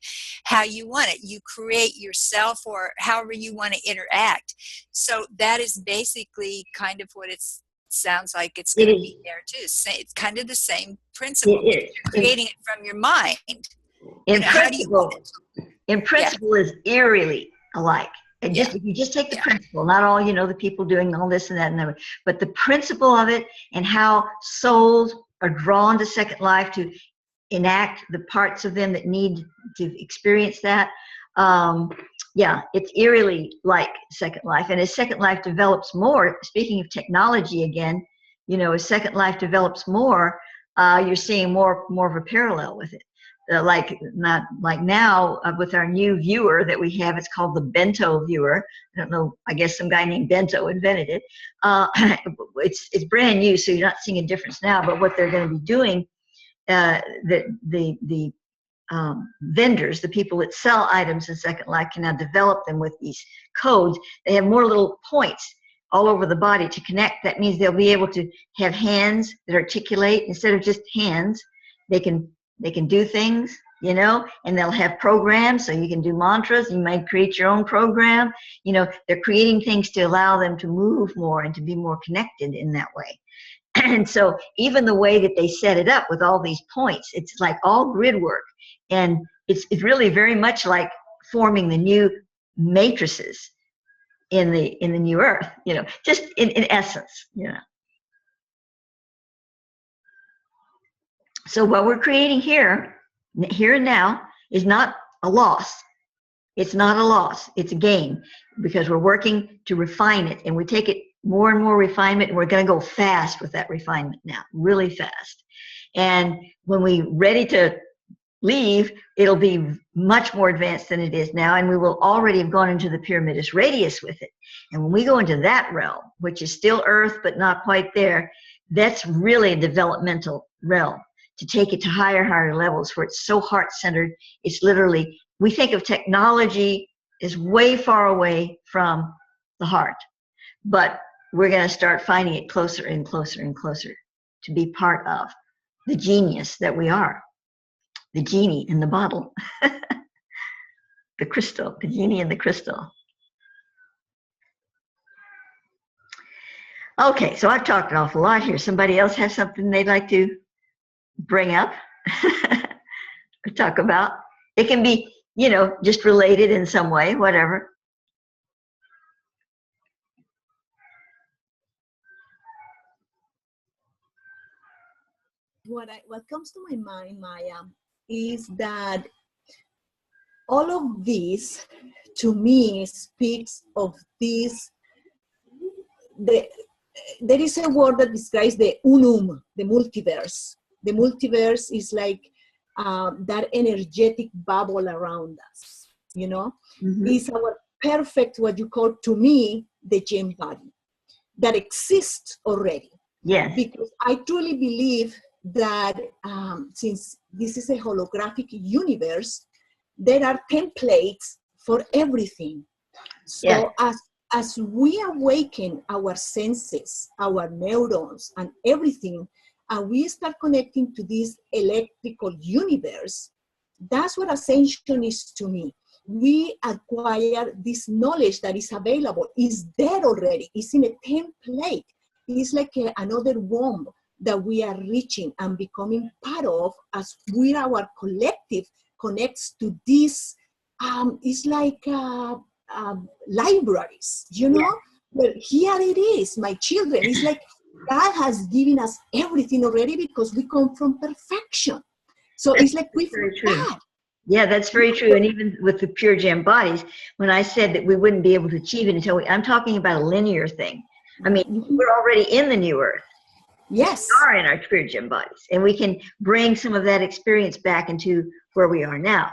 how you want it. You create yourself or however you want to interact. So that is basically kind of what it sounds like it's going to be there too. It's kind of the same principle. You're creating it from your mind. In principle is eerily alike. And just if you just take the principle, not all, you know, the people doing all this and that and that, but the principle of it and how souls are drawn to Second Life to enact the parts of them that need to experience that. It's eerily like Second Life. And as Second Life develops more, speaking of technology again, you know, as Second Life develops more, you're seeing more of a parallel with it. Not like now with our new viewer that we have, it's called the Bento viewer. I don't know, I guess some guy named Bento invented it. It's brand new, so you're not seeing a difference now, but what they're going to be doing, the vendors, the people that sell items in Second Life, can now develop them with these codes. They have more little points all over the body to connect. That means they'll be able to have hands that articulate instead of just hands. They can do things, you know, and they'll have programs, so you can do mantras. You might create your own program. You know, they're creating things to allow them to move more and to be more connected in that way. And so even the way that they set it up with all these points, it's like all grid work. And it's really very much like forming the new matrices in the new earth, you know, just in essence, you know. So what we're creating here and now is not a loss. It's not a loss. It's a gain, because we're working to refine it, and we take it more and more refinement, and we're going to go fast with that refinement now, really fast. And when we're ready to leave, it'll be much more advanced than it is now, and we will already have gone into the pyramidus radius with it. And when we go into that realm, which is still Earth but not quite there, that's really a developmental realm, to take it to higher levels where it's so heart-centered. It's literally, we think of technology as way far away from the heart, but we're going to start finding it closer and closer and closer to be part of the genius that we are, the genie in the bottle, the crystal, the genie in the crystal. Okay, so I've talked an awful lot here. Somebody else have something they'd like to bring up or talk about? It can be, you know, just related in some way, whatever. What comes to my mind, Maya, is that all of this, to me, speaks of this. There is a word that describes the unum, the multiverse. The multiverse is like that energetic bubble around us, you know? Mm-hmm. It's our perfect, what you call, to me, the gem body that exists already. Yes. Because I truly believe that since this is a holographic universe, there are templates for everything. So as we awaken our senses, our neurons, and everything, and we start connecting to this electrical universe, that's what ascension is to me. We acquire this knowledge that is available, is there already, it's in a template. It's like another womb that we are reaching and becoming part of as our collective connects to this. It's like libraries, you know? Well, here it is, my children. It's like God has given us everything already because we come from perfection. So it's like we forgot. Yeah, that's very true. And even with the pure gem bodies, when I said that we wouldn't be able to achieve it until I'm talking about a linear thing. I mean, we're already in the new earth. Yes. We are in our pure gem bodies, and we can bring some of that experience back into where we are now.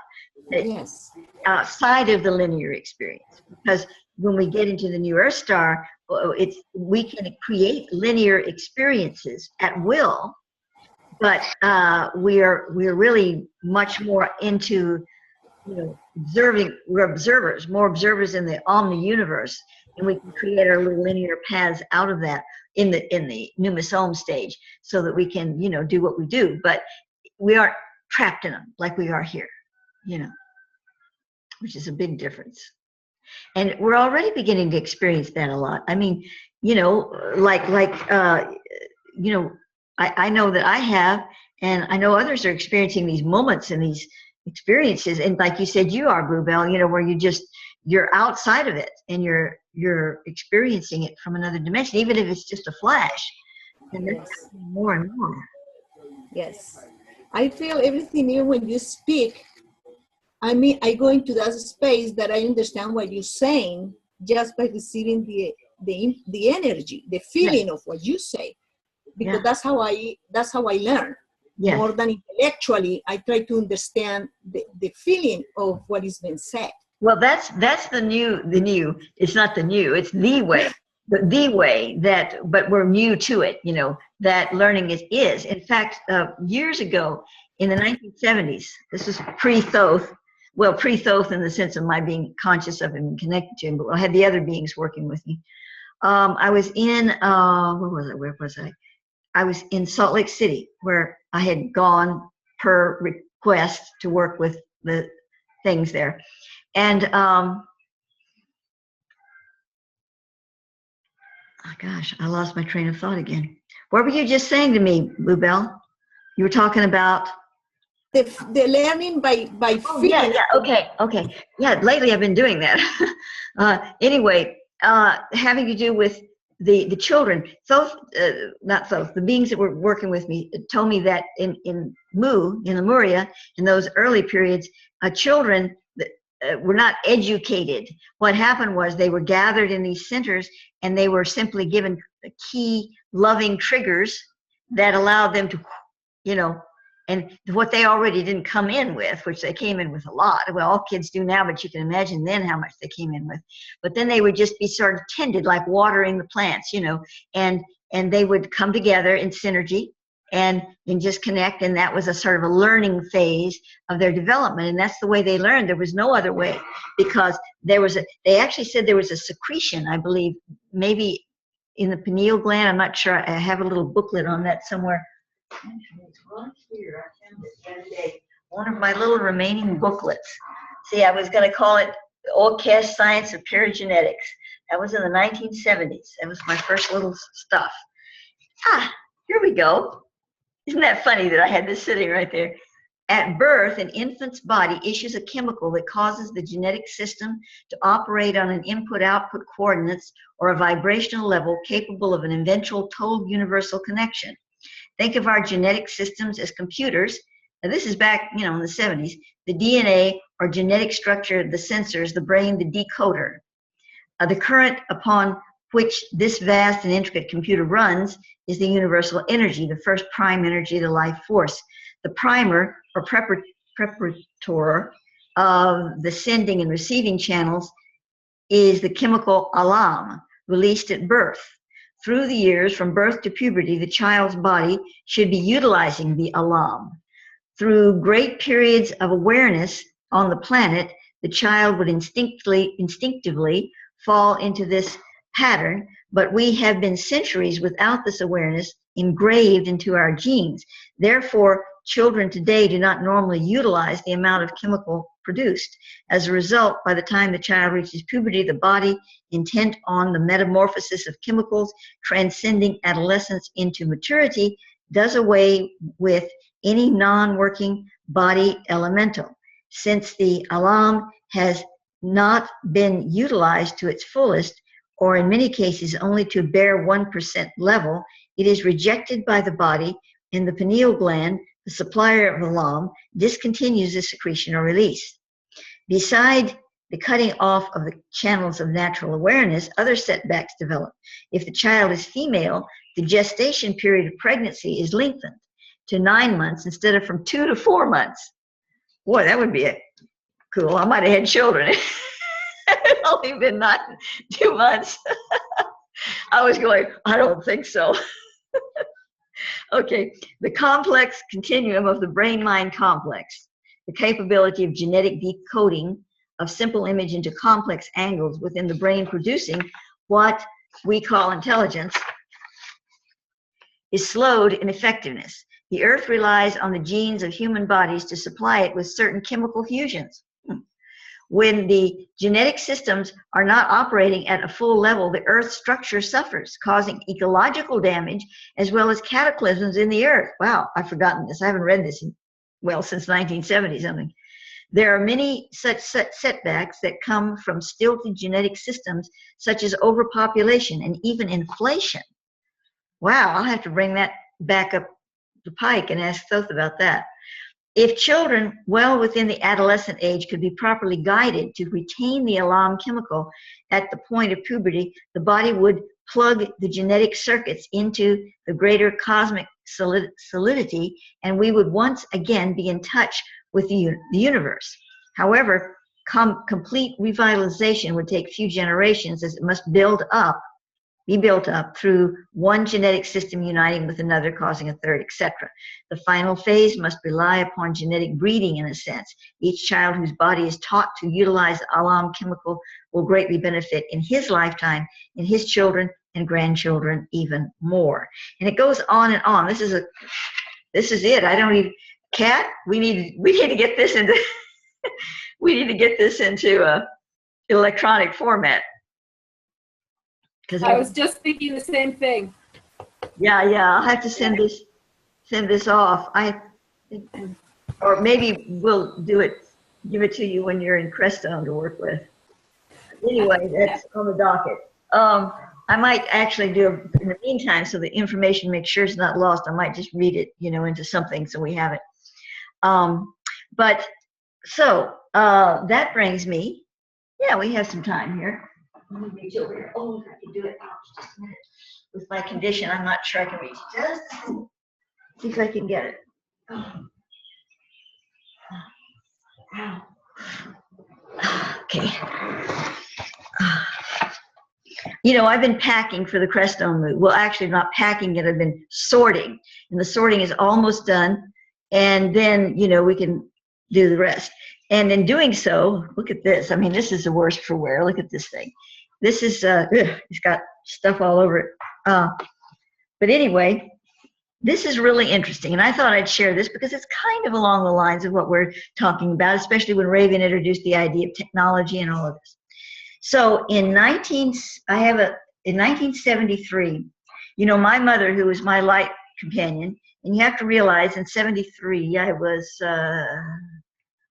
Yes. Outside of the linear experience, because when we get into the new earth star, we can create linear experiences at will, but we're really much more into, you know, observing. We're observers, more observers in the omni universe, and we can create our little linear paths out of that in the pneumosomes stage, so that we can, you know, do what we do, but we aren't trapped in them like we are here, you know, which is a big difference. And we're already beginning to experience that a lot. I mean, you know, you know, I know that I have, and I know others are experiencing these moments and these experiences. And like you said, you are, Bluebell, you know, where you're outside of it and you're experiencing it from another dimension, even if it's just a flash. And that's happening more and more. Yes. I feel everything even when you speak. I mean, I go into that space that I understand what you're saying just by receiving the energy, the feeling of what you say, because that's how I learn. Yes. More than intellectually, I try to understand the feeling of what is being said. Well, that's the new. It's not the new. It's the way. The way that, but we're new to it. You know, that learning is. In fact, years ago in the 1970s, this was pre-Thoth. Well, pre-Thoth in the sense of my being conscious of him and connected to him, but I had the other beings working with me. I was in, where was I? I was in Salt Lake City, where I had gone per request to work with the things there. And, oh gosh, I lost my train of thought again. What were you just saying to me, Bluebell? You were talking about? The learning by feeling. Okay. Yeah, lately I've been doing that. Anyway, having to do with the children. Not Thoth, the beings that were working with me told me that in Lemuria, in those early periods, children were not educated. What happened was they were gathered in these centers, and they were simply given key loving triggers that allowed them to, you know, and what they already didn't come in with, which they came in with a lot. Well, all kids do now, but you can imagine then how much they came in with. But then they would just be sort of tended like watering the plants, you know, and they would come together in synergy and just connect. And that was a sort of a learning phase of their development. And that's the way they learned. There was no other way, because they actually said there was a secretion, I believe, maybe in the pineal gland. I'm not sure. I have a little booklet on that somewhere. It's right here. I found it the other day. One of my little remaining booklets. See, I was going to call it The Old Cash Science of Paragenetics. That was in the 1970s. That was my first little stuff. Here we go. Isn't that funny that I had this sitting right there? At birth, an infant's body issues a chemical that causes the genetic system to operate on an input-output coordinates or a vibrational level capable of an eventual total universal connection. Think of our genetic systems as computers. Now, this is back, you know, in the 70s. The DNA, or genetic structure of the sensors, the brain, the decoder. The current upon which this vast and intricate computer runs is the universal energy, the first prime energy of the life force. The primer, or preparator of the sending and receiving channels, is the chemical alarm released at birth. Through the years, from birth to puberty, the child's body should be utilizing the alarm. Through great periods of awareness on the planet, the child would instinctively fall into this pattern, but we have been centuries without this awareness engraved into our genes. Therefore, children today do not normally utilize the amount of chemical produced. As a result, by the time the child reaches puberty, the body, intent on the metamorphosis of chemicals transcending adolescence into maturity, does away with any non-working body elemental. Since the alarm has not been utilized to its fullest, or in many cases only to bare 1% level, it is rejected by the body in the pineal gland the supplier of alarm, discontinues the secretion or release. Beside the cutting off of the channels of natural awareness, other setbacks develop. If the child is female, the gestation period of pregnancy is lengthened to 9 months instead of from 2 to 4 months. Boy, that would be cool. I might have had children. It's only been 2 months. I was going, I don't think so. Okay, the complex continuum of the brain-mind complex, the capability of genetic decoding of simple image into complex angles within the brain producing what we call intelligence, is slowed in effectiveness. The earth relies on the genes of human bodies to supply it with certain chemical fusions. When the genetic systems are not operating at a full level, the earth's structure suffers, causing ecological damage as well as cataclysms in the earth. Wow, I've forgotten this. I haven't read this since 1970 something. There are many such setbacks that come from stilted genetic systems, such as overpopulation and even inflation. Wow, I'll have to bring that back up the pike and ask Thoth about that. If children well within the adolescent age could be properly guided to retain the alarm chemical at the point of puberty, the body would plug the genetic circuits into the greater cosmic solidity, and we would once again be in touch with the universe. However, complete revitalization would take few generations, as it must be built up through one genetic system uniting with another, causing a third, etc. The final phase must rely upon genetic breeding in a sense. Each child whose body is taught to utilize the alarm chemical will greatly benefit in his lifetime, in his children and grandchildren even more. And it goes on and on. This is it. I don't even, Kat, we need to get this into we need to get this into electronic format. I was just thinking the same thing. Yeah, I'll have to send this off. Or maybe we'll give it to you when you're in Crestone to work with. Anyway, that's on the docket. I might actually do in the meantime, so the information makes sure it's not lost. I might just read it, into something so we have it. That brings me. Yeah, we have some time here. Let me reach over here. Oh, I can do it now. Just a minute. With my condition, I'm not sure I can reach. Just see if I can get it. Okay. I've been packing for the Crestone move. Well, actually, not packing it. I've been sorting, and the sorting is almost done. And then, we can do the rest. And in doing so, look at this. I mean, this is the worst for wear. Look at this thing. This is, it's got stuff all over it. But anyway, this is really interesting. And I thought I'd share this because it's kind of along the lines of what we're talking about, especially when Raven introduced the idea of technology and all of this. So in 1973, my mother, who was my light companion, and you have to realize in 73, I was,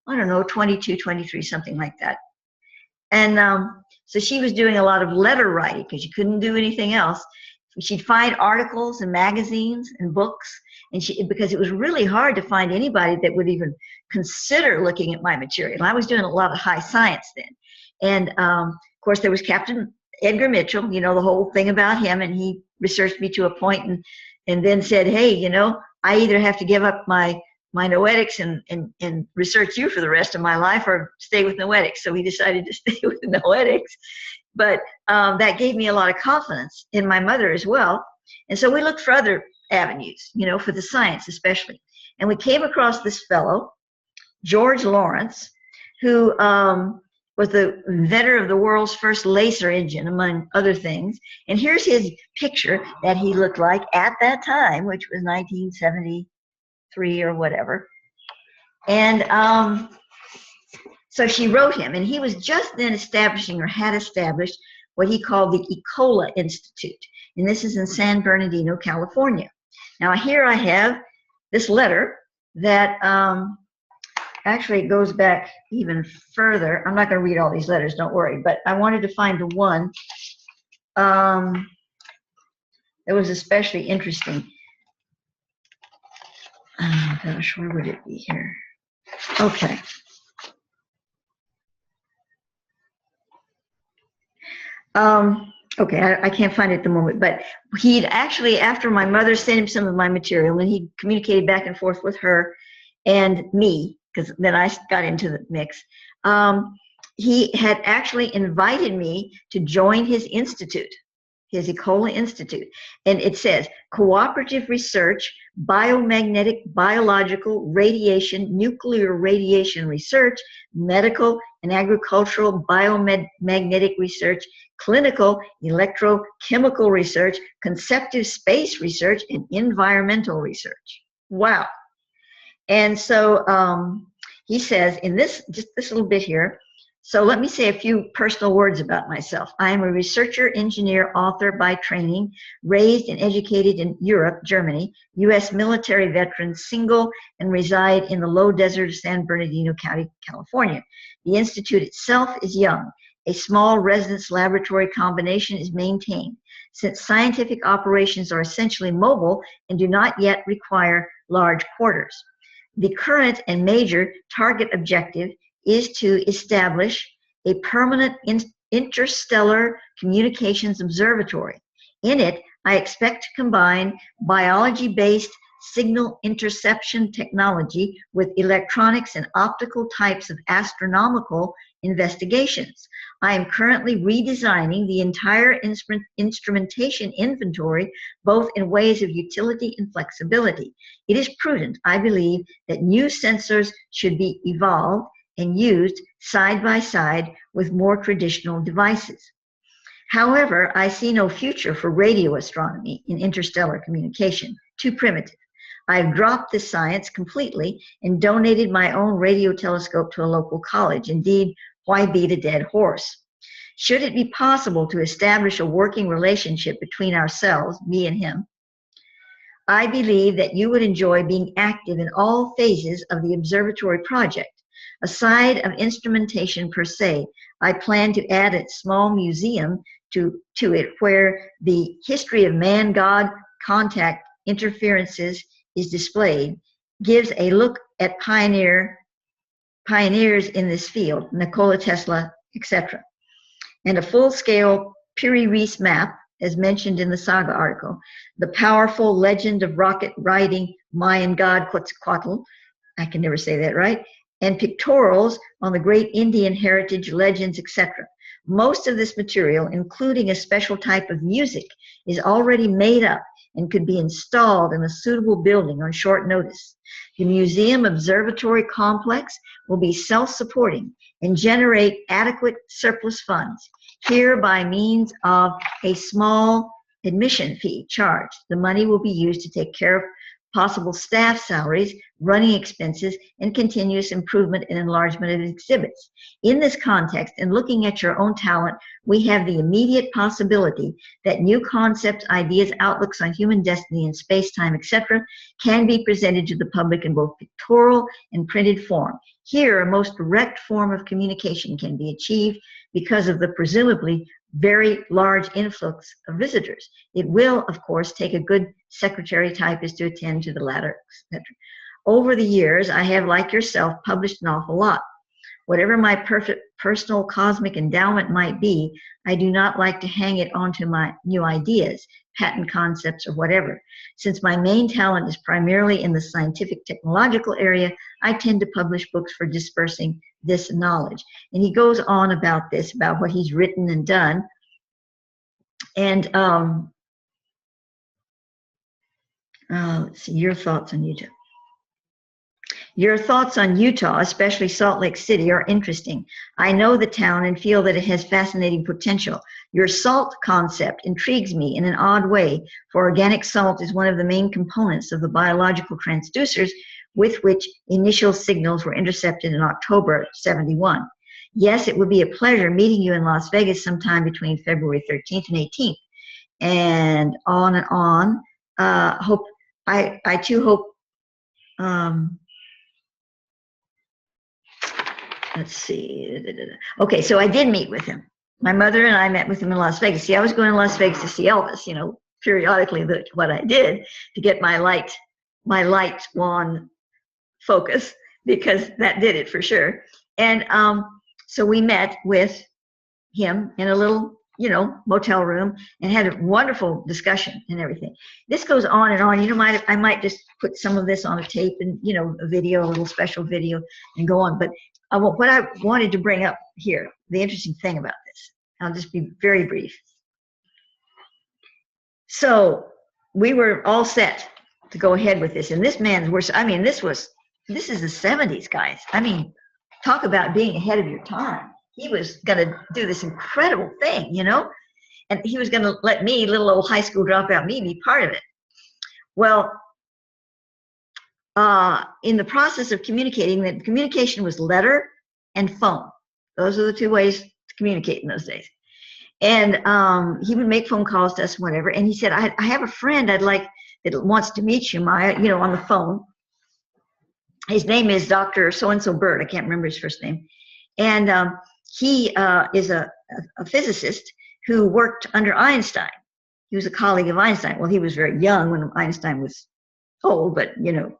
22, 23, something like that. And so she was doing a lot of letter writing because she couldn't do anything else. She'd find articles and magazines and books, and because it was really hard to find anybody that would even consider looking at my material. I was doing a lot of high science then. And of course, there was Captain Edgar Mitchell, the whole thing about him, and he researched me to a point and then said, hey, I either have to give up my noetics and research you for the rest of my life or stay with noetics. So he decided to stay with the noetics. But that gave me a lot of confidence in my mother as well. And so we looked for other avenues, for the science especially. And we came across this fellow, George Lawrence, who was the inventor of the world's first laser engine, among other things. And here's his picture that he looked like at that time, which was 1973 or whatever. And so she wrote him, and he was just then establishing, or had established, what he called the ECOLA Institute. And this is in San Bernardino, California. Now here I have this letter that actually goes back even further. I'm not going to read all these letters, don't worry, but I wanted to find the one that was especially interesting. gosh, where would it be here? Okay. Okay, I can't find it at the moment, but he'd actually, after my mother sent him some of my material, and he communicated back and forth with her and me, because then I got into the mix. He had actually invited me to join his institute, his Ecola Institute. And it says, cooperative research, biomagnetic, biological, radiation, nuclear radiation research, medical and agricultural biomagnetic research, clinical electrochemical research, conceptive space research, and environmental research. Wow. And so he says in this, just this little bit here, so let me say a few personal words about myself. I am a researcher, engineer, author by training, raised and educated in Europe, Germany, U.S. military veteran, single, and reside in the low desert of San Bernardino County, California. The institute itself is young. A small residence laboratory combination is maintained. Since scientific operations are essentially mobile and do not yet require large quarters. The current and major target objective is to establish a permanent interstellar communications observatory. In it, I expect to combine biology-based signal interception technology with electronics and optical types of astronomical investigations. I am currently redesigning the entire instrumentation inventory, both in ways of utility and flexibility. It is prudent, I believe, that new sensors should be evolved and used side by side with more traditional devices. However, I see no future for radio astronomy in interstellar communication, too primitive. I've dropped this science completely and donated my own radio telescope to a local college. Indeed, why beat a dead horse? Should it be possible to establish a working relationship between ourselves, me and him, I believe that you would enjoy being active in all phases of the observatory project. Aside of instrumentation per se, I plan to add a small museum to it where the history of man-God contact interferences is displayed, gives a look at pioneers in this field, Nikola Tesla, etc. And a full-scale Piri-Reis map, as mentioned in the Saga article, the powerful legend of rocket-riding Mayan god Quetzalcoatl, I can never say that right, and pictorials on the great Indian heritage, legends, etc. Most of this material, including a special type of music, is already made up and could be installed in a suitable building on short notice. The museum observatory complex will be self-supporting and generate adequate surplus funds, here by means of a small admission fee charged. The money will be used to take care of possible staff salaries, running expenses, and continuous improvement and enlargement of exhibits. In this context, and looking at your own talent, we have the immediate possibility that new concepts, ideas, outlooks on human destiny and space-time, etc., can be presented to the public in both pictorial and printed form. Here, a most direct form of communication can be achieved because of the presumably very large influx of visitors. It will, of course, take a good secretary typist to attend to the latter, etc. Over the years, I have, like yourself, published an awful lot. Whatever my perfect personal cosmic endowment might be, I do not like to hang it onto my new ideas, patent concepts, or whatever. Since my main talent is primarily in the scientific technological area, I tend to publish books for dispersing this knowledge. And he goes on about this, about what he's written and done. And let's see, your thoughts on Utah. Your thoughts on Utah, especially Salt Lake City, are interesting. I know the town and feel that it has fascinating potential. Your salt concept intrigues me in an odd way, for organic salt is one of the main components of the biological transducers with which initial signals were intercepted in October '71. Yes, it would be a pleasure meeting you in Las Vegas sometime between February 13th and 18th. And on and on. I too hope, let's see. Okay, so I did meet with him. My mother and I met with him in Las Vegas. See, I was going to Las Vegas to see Elvis, periodically what I did to get my light wand focus, because that did it for sure. And so we met with him in a little, motel room and had a wonderful discussion and everything. This goes on and on. I might just put some of this on a tape and, a video, a little special video, and go on. But what I wanted to bring up here, the interesting thing about this, I'll just be very brief. So we were all set to go ahead with this. And this man's worse. I mean, this is the 70s, guys. I mean, talk about being ahead of your time. He was going to do this incredible thing, and he was going to let me, little old high school dropout me, be part of it. Well, in the process of communicating, the communication was letter and phone. Those are the two ways to communicate in those days. And he would make phone calls to us, whatever. And he said, I have a friend that wants to meet you, Maya, on the phone. His name is Dr. So-and-so Bird. I can't remember his first name. And he is a physicist who worked under Einstein. He was a colleague of Einstein. Well, he was very young when Einstein was old, but,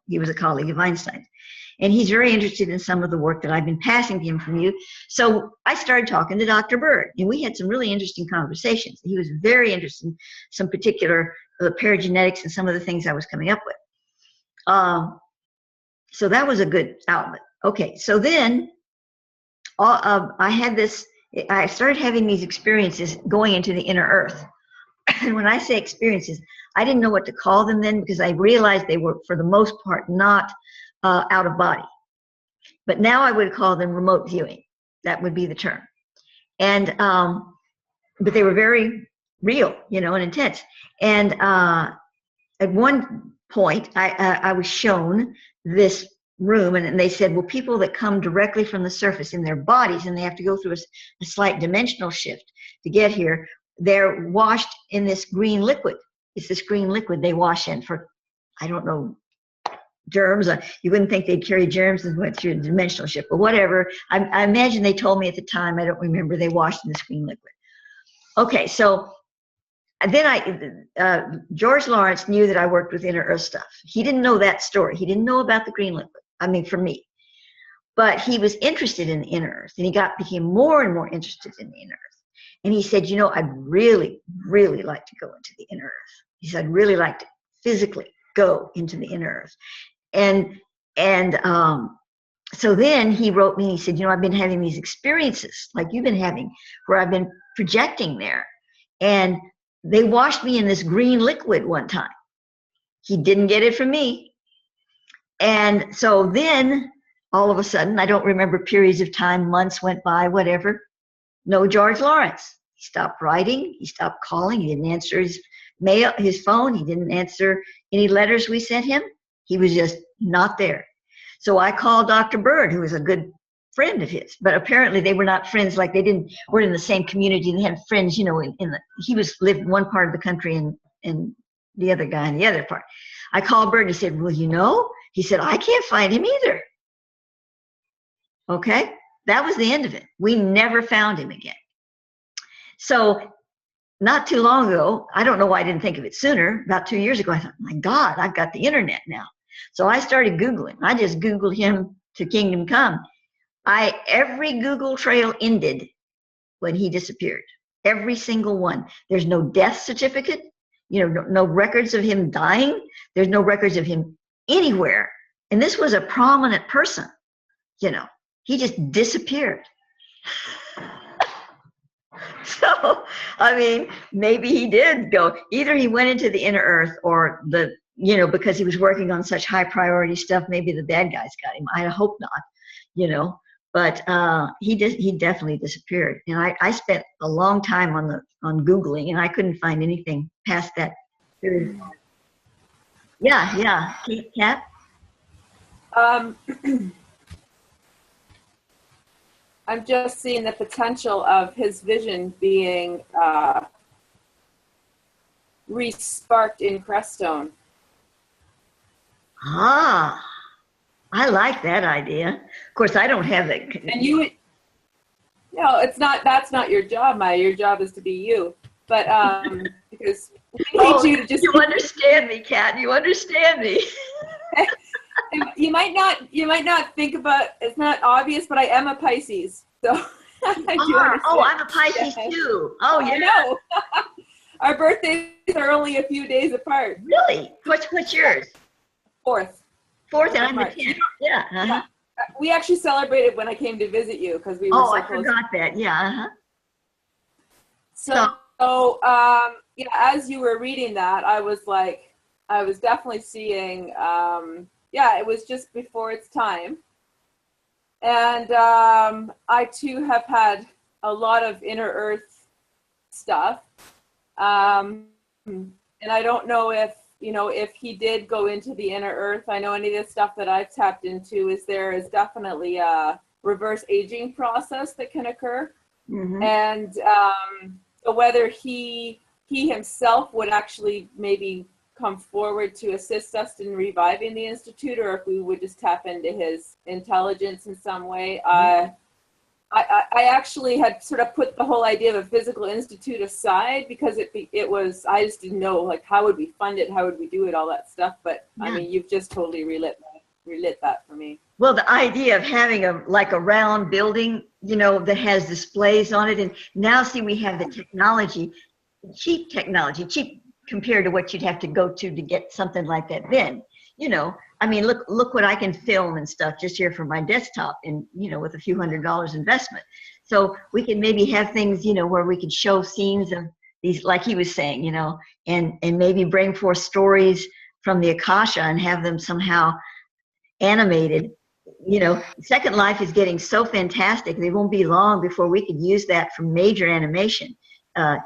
he was a colleague of Einstein. And he's very interested in some of the work that I've been passing to him from you. So I started talking to Dr. Bird, and we had some really interesting conversations. He was very interested in some particular paragenetics and some of the things I was coming up with. So that was a good outlet. Okay, so then I started having these experiences going into the inner earth. And when I say experiences, I didn't know what to call them then, because I realized they were, for the most part, not out of body. But now I would call them remote viewing. That would be the term. And but they were very real, and intense. And at one point, I was shown this room, and they said, well, people that come directly from the surface in their bodies, and they have to go through a slight dimensional shift to get here, they're washed in this green liquid. It's this green liquid they wash in for, I don't know, germs. You wouldn't think they'd carry germs and went through a dimensional shift, but whatever. I imagine they told me at the time, I don't remember, they washed in this green liquid. Okay, so then George Lawrence knew that I worked with inner earth stuff. He didn't know that story. He didn't know about the green liquid. I mean, for me. But he was interested in the inner earth, and he became more and more interested in the inner earth. And he said, I'd really, really like to go into the inner earth. He said, I'd really like to physically go into the inner earth. And so then he wrote me, he said, I've been having these experiences like you've been having, where I've been projecting there. And they washed me in this green liquid one time. He didn't get it from me. And so then all of a sudden, I don't remember periods of time, months went by, whatever. No George Lawrence. He stopped writing. He stopped calling. He didn't answer his mail, his phone. He didn't answer any letters we sent him. He was just not there. So I called Dr. Bird, who was a good friend of his, but apparently they were not friends. Like were in the same community. They had friends, he lived in one part of the country and the other guy in the other part. I called Bird and he said, well, he said, I can't find him either. Okay, that was the end of it. We never found him again. So not too long ago, I don't know why I didn't think of it sooner, about 2 years ago, I thought, my God, I've got the internet now. So I started Googling. I just Googled him to Kingdom Come. Every Google trail ended when he disappeared. Every single one. There's no death certificate, no records of him dying. There's no records of him anywhere. And this was a prominent person, he just disappeared. So, I mean, maybe he did go, either he went into the inner earth or because he was working on such high priority stuff, maybe the bad guys got him. I hope not, but he definitely disappeared. And I spent a long time on Googling, and I couldn't find anything past that period. Yeah. Kat? I'm just seeing the potential of his vision being re-sparked in Crestone. I like that idea. Of course, I don't have it. And that's not your job, Maya. Your job is to be you. But because we need you to just... You understand me, Kat. You understand me. You might not think about, it's not obvious, but I am a Pisces. So I do understand. Oh, I'm a Pisces too. Oh, yeah. I know. Our birthdays are only a few days apart. Really? What's yours? 4th. 4th, and I'm the 10th. Yeah. Uh-huh. Yeah. We actually celebrated when I came to visit you because we were so I close. forgot that. Yeah. Uh-huh. So, yeah, as you were reading that, I was definitely seeing, yeah, it was just before its time. And I too have had a lot of inner earth stuff. And I don't know if he did go into the inner earth. I know any of the stuff that I've tapped into there is definitely a reverse aging process that can occur. Mm-hmm. And so whether he himself would actually maybe come forward to assist us in reviving the Institute, or if we would just tap into his intelligence in some way. Mm-hmm. I actually had sort of put the whole idea of a physical institute aside because it was, I just didn't know, like, how would we fund it? How would we do it? All that stuff. But yeah. I mean, you've just totally relit that for me. Well, the idea of having a round building, that has displays on it. And now see, we have the technology, cheap compared to what you'd have to go to get something like that then. I mean, look what I can film and stuff just here from my desktop and, with a few $100 investment. So we can maybe have things, where we could show scenes of these, like he was saying, and maybe bring forth stories from the Akasha and have them somehow animated. Second Life is getting so fantastic. It won't be long before we could use that for major animation. Yeah.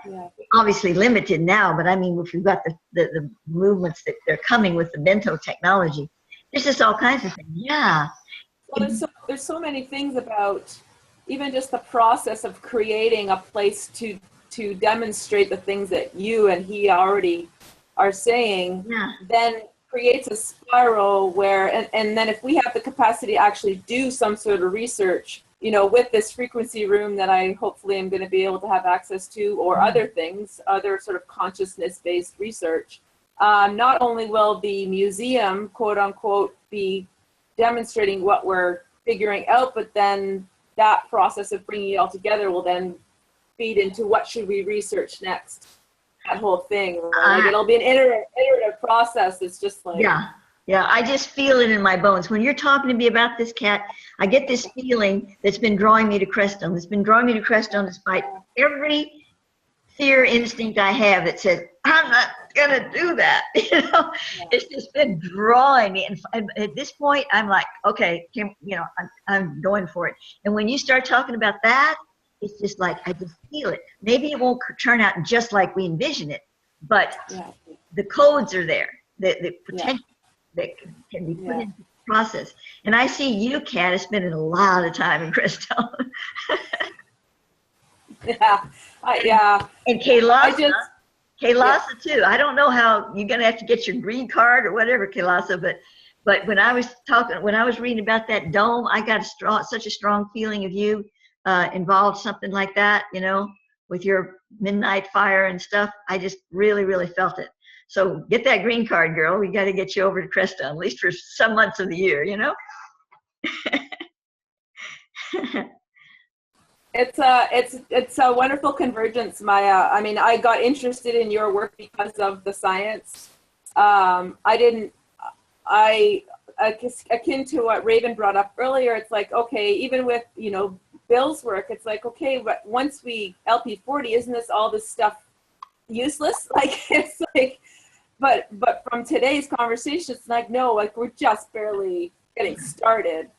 Obviously limited now, but I mean, if you've got the movements that they're coming with the bento technology, there's just all kinds of things. Yeah. Well, there's so many things about even just the process of creating a place to demonstrate the things that you and he already are saying. Yeah. Then creates a spiral where, and then if we have the capacity to actually do some sort of research, with this frequency room that I hopefully am going to be able to have access to, or other things, other sort of consciousness-based research, not only will the museum, quote unquote, be demonstrating what we're figuring out, but then that process of bringing it all together will then feed into what should we research next. That whole thing, like it'll be an iterative process. It's just like, yeah, I just feel it in my bones. When you're talking to me about this, Kat, I get this feeling that's been drawing me to Crestone. It's been drawing me to Crestone despite every fear instinct I have that says, I'm not going to do that. It's just been drawing me. And at this point, I'm like, okay, I'm going for it. And when you start talking about that, it's just like, I just feel it. Maybe it won't turn out just like we envision it, but the codes are there, the potential that can be put into the process. And I see you, Kat, is spending a lot of time in Crestone. And Kailasa too. I don't know how you're going to have to get your green card or whatever, Kailasa, but when I was reading about that dome, I got such a strong feeling of you involved, something like that, with your midnight fire and stuff. I just really, really felt it. So get that green card, girl. We got to get you over to Crestone, at least for some months of the year, It's a wonderful convergence, Maya. I mean, I got interested in your work because of the science. Akin to what Raven brought up earlier, it's like, okay, even with, Bill's work, it's like, okay, but once we LP40, isn't this all this stuff useless? Like, it's like, but from today's conversation, it's like, no, like we're just barely getting started.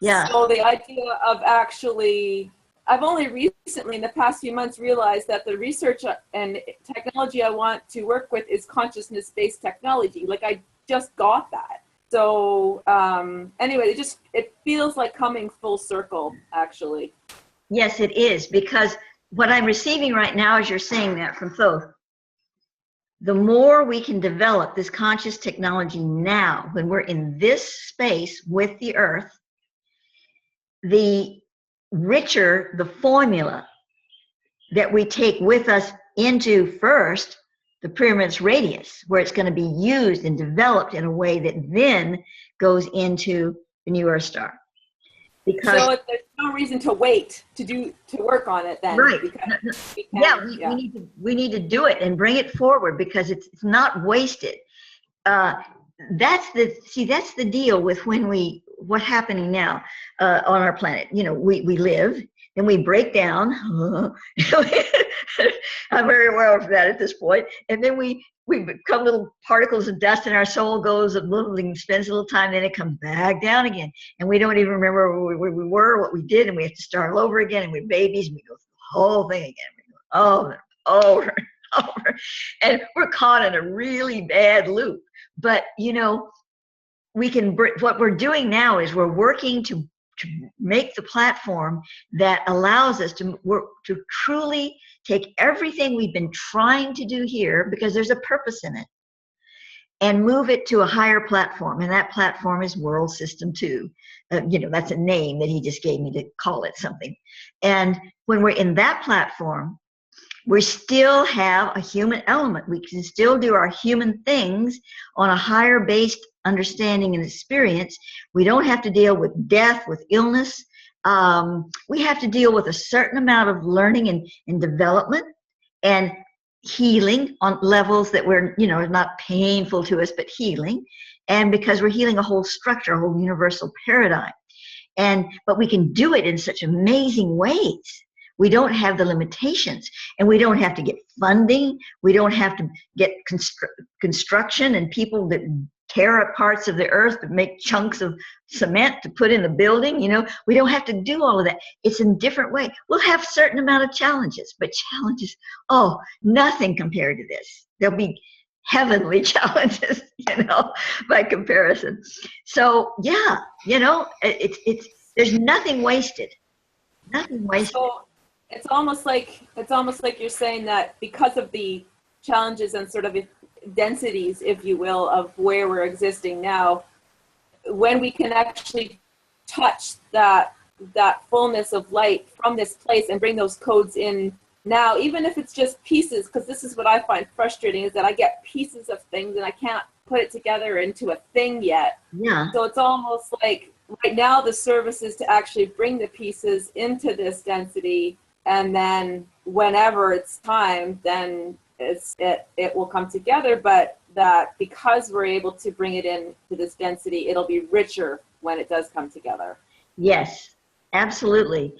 Yeah. So the idea of actually, I've only recently in the past few months realized that the research and technology I want to work with is consciousness-based technology. Like I just got that. So anyway, it feels like coming full circle, actually. Yes, it is, because what I'm receiving right now, as you're saying that from Thoth, the more we can develop this conscious technology now, when we're in this space with the earth, the richer the formula that we take with us into first the pyramid's radius, where it's going to be used and developed in a way that then goes into the new Earth star. Because so there's no reason to wait to work on it then. Right. We need to do it and bring it forward, because it's not wasted. That's the deal with what's happening now on our planet. You know, we live, then we break down. I'm very aware of that at this point. And then we become little particles of dust, and our soul goes and spends a little time, then it comes back down again. And we don't even remember where we were, what we did, and we have to start all over again, and we're babies, and we go through the whole thing again. We go over and over. And we're caught in a really bad loop. But, you know, what we're doing now is we're working to make the platform that allows us to work, to truly take everything we've been trying to do here, because there's a purpose in it, and move it to a higher platform. And that platform is World System 2. You know, that's a name that he just gave me to call it something. And when we're in that platform, we still have a human element. We can still do our human things on a higher based understanding and experience. We don't have to deal with death, with illness. We have to deal with a certain amount of learning and development and healing on levels that we're, you know, not painful to us, but healing. And because we're healing a whole structure, a whole universal paradigm. But we can do it in such amazing ways. We don't have the limitations, and we don't have to get funding. We don't have to get construction and people that tear up parts of the earth to make chunks of cement to put in the building. You know, we don't have to do all of that. It's in a different way. We'll have a certain amount of challenges, but challenges, oh, nothing compared to this. There'll be heavenly challenges, you know, by comparison. So yeah, you know, there's nothing wasted. Nothing wasted. So it's almost like you're saying that because of the challenges and sort of densities, if you will, of where we're existing now, when we can actually touch that fullness of light from this place and bring those codes in now, even if it's just pieces, because this is what I find frustrating, is that I get pieces of things and I can't put it together into a thing yet. Yeah. So it's almost like right now the service is to actually bring the pieces into this density, and then whenever it's time, then it will come together. But that because we're able to bring it in to this density, it'll be richer when it does come together. Yes, absolutely.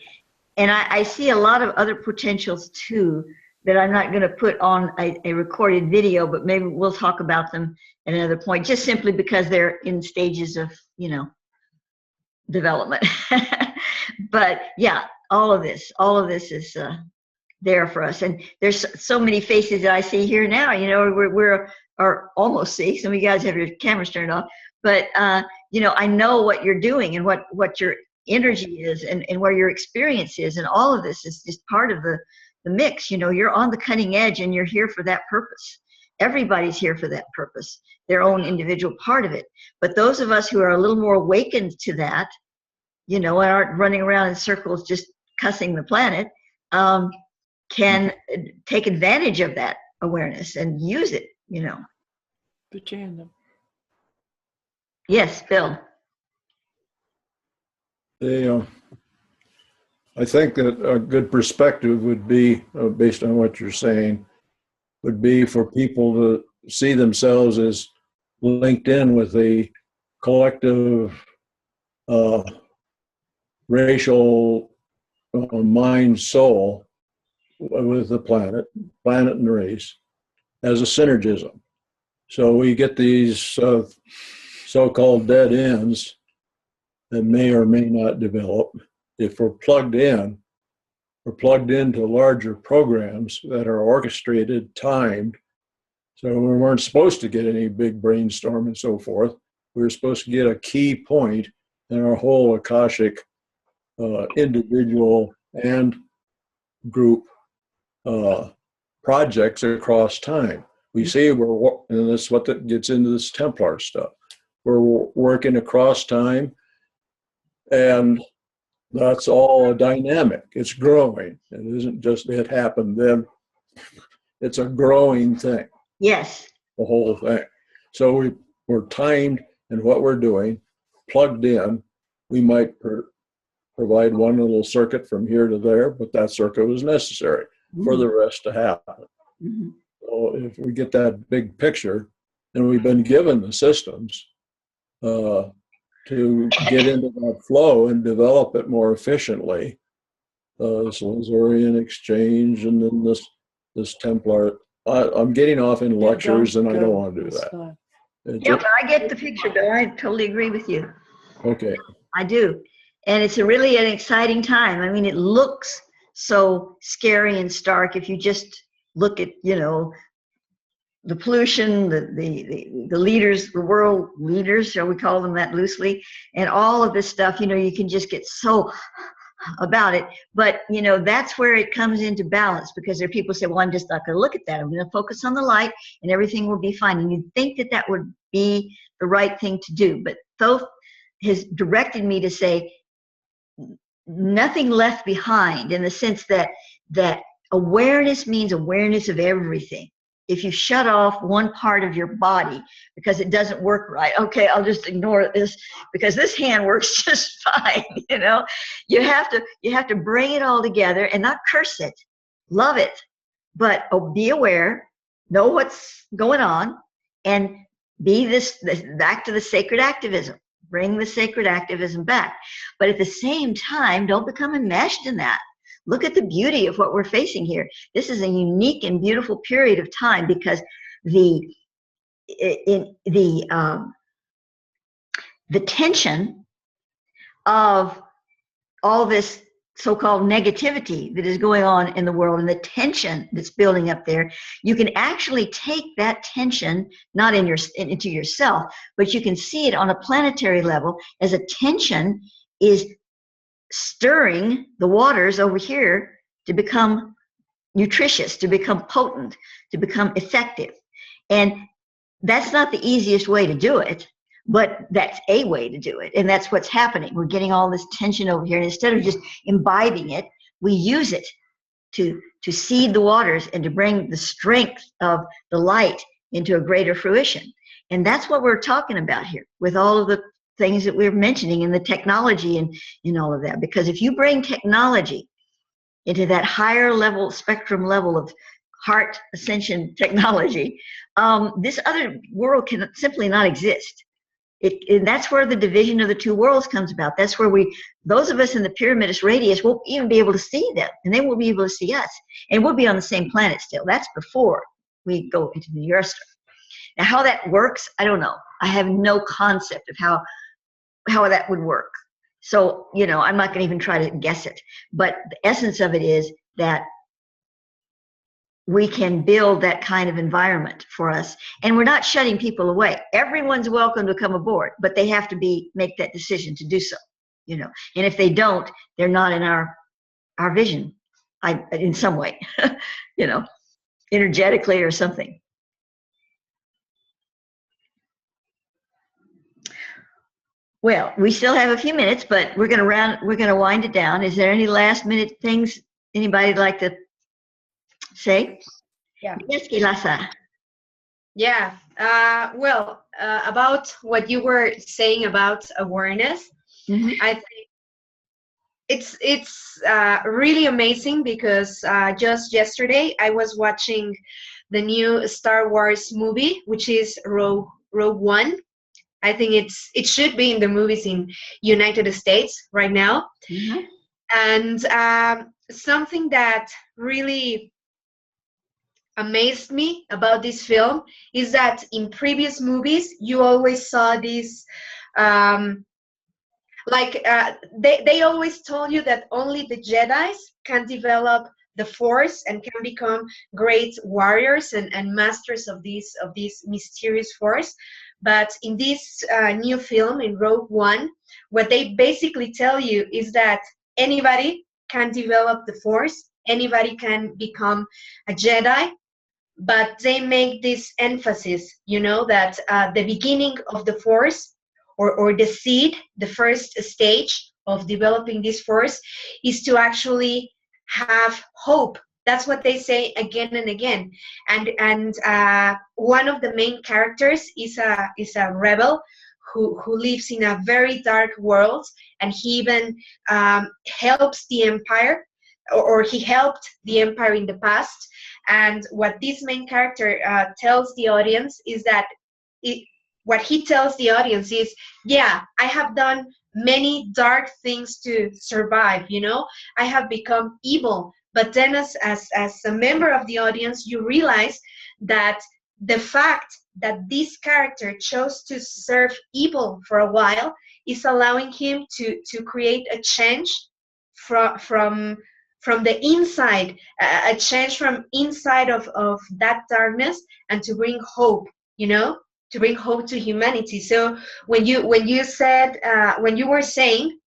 And I see a lot of other potentials too that I'm not going to put on a recorded video, but maybe we'll talk about them at another point, just simply because they're in stages of, you know, development. But yeah, all of this is there for us. And there's so many faces that I see here now. You know, we're almost see. Some of you guys have your cameras turned off, but you know, I know what you're doing and what your energy is and where your experience is, and all of this is just part of the mix. You know, you're on the cutting edge, and you're here for that purpose. Everybody's here for that purpose, their own individual part of it. But those of us who are a little more awakened to that, you know, and aren't running around in circles just cussing the planet, can take advantage of that awareness and use it, you know. Yes, Bill. I think that a good perspective would be, based on what you're saying, would be for people to see themselves as linked in with a collective racial mind soul with the planet and race as a synergism. So we get these so-called dead ends that may or may not develop. If we're plugged into larger programs that are orchestrated, timed. So we weren't supposed to get any big brainstorm and so forth. We were supposed to get a key point in our whole Akashic individual and group projects across time. We see and that's what that gets into this Templar stuff. We're working across time, and that's all a dynamic. It's growing. It isn't just it happened then. It's a growing thing. Yes. the whole thing. So we're timed in what we're doing, plugged in. We might provide one little circuit from here to there, but that circuit was necessary for the rest to happen. Mm-hmm. So if we get that big picture, and we've been given the systems to get into that flow and develop it more efficiently, this Lazurian exchange and then this Templar. I'm getting off in lectures, and I don't want to do that. Yeah, but I get the picture, Bill. I totally agree with you. Okay. I do. And it's really an exciting time. I mean, it looks so scary and stark if you just look at, you know, the pollution, the leaders, the world leaders, shall we call them that loosely, and all of this stuff, you know, you can just get so about it. But, you know, that's where it comes into balance, because there are people who say, well, I'm just not going to look at that. I'm going to focus on the light and everything will be fine. And you'd think that that would be the right thing to do. But Thoth has directed me to say nothing left behind, in the sense that awareness means awareness of everything. If you shut off one part of your body because it doesn't work right, okay, I'll just ignore this because this hand works just fine. You know, you have to bring it all together and not curse it, love it, but be aware, know what's going on, and be this back to the sacred activism. Bring the sacred activism back, but at the same time, don't become enmeshed in that. Look at the beauty of what we're facing here. This is a unique and beautiful period of time, because the tension of all this so-called negativity that is going on in the world, and the tension that's building up there, you can actually take that tension not into yourself, but you can see it on a planetary level as a tension is stirring the waters over here to become nutritious, to become potent, to become effective. And that's not the easiest way to do it, but that's a way to do it. And that's what's happening. We're getting all this tension over here, and instead of just imbibing it, we use it to seed the waters and to bring the strength of the light into a greater fruition. And that's what we're talking about here with all of the things that we're mentioning, and the technology and all of that. Because if you bring technology into that higher level, spectrum level of heart ascension technology, this other world can simply not exist. And that's where the division of the two worlds comes about. That's where those of us in the pyramidus radius won't even be able to see them, and they won't be able to see us. And we'll be on the same planet still. That's before we go into the Eurostar. Now, how that works, I don't know. I have no concept of how that would work. So, you know, I'm not going to even try to guess it. But the essence of it is that we can build that kind of environment for us. And we're not shutting people away. Everyone's welcome to come aboard, but they have to make that decision to do so, you know. And if they don't, they're not in our vision, in some way, you know, energetically or something. Well, we still have a few minutes, but we're going to wind it down. Is there any last minute things anybody'd like to say? Yeah. Yes, Kilasa. Yeah. About what you were saying about awareness, I think it's really amazing, because just yesterday I was watching the new Star Wars movie, which is Rogue One. I think it should be in the movies in United States right now. And something that really amazed me about this film is that in previous movies you always saw this they always told you that only the Jedis can develop the Force and can become great warriors and masters of this mysterious Force. But in this new film, in Rogue One, what they basically tell you is that anybody can develop the Force, anybody can become a Jedi, but they make this emphasis, you know, that the beginning of the Force, or the seed, the first stage of developing this Force, is to actually have hope That's what they say again and again. And one of the main characters is a rebel who lives in a very dark world, and he even helps the empire, or he helped the empire in the past. And what this main character tells the audience is that what he tells the audience is, yeah, I have done many dark things to survive, you know, I have become evil. But then as a member of the audience, you realize that the fact that this character chose to serve evil for a while is allowing him to create a change from the inside, a change from inside of that darkness, and to bring hope, you know, to bring hope to humanity. So when you said when you were saying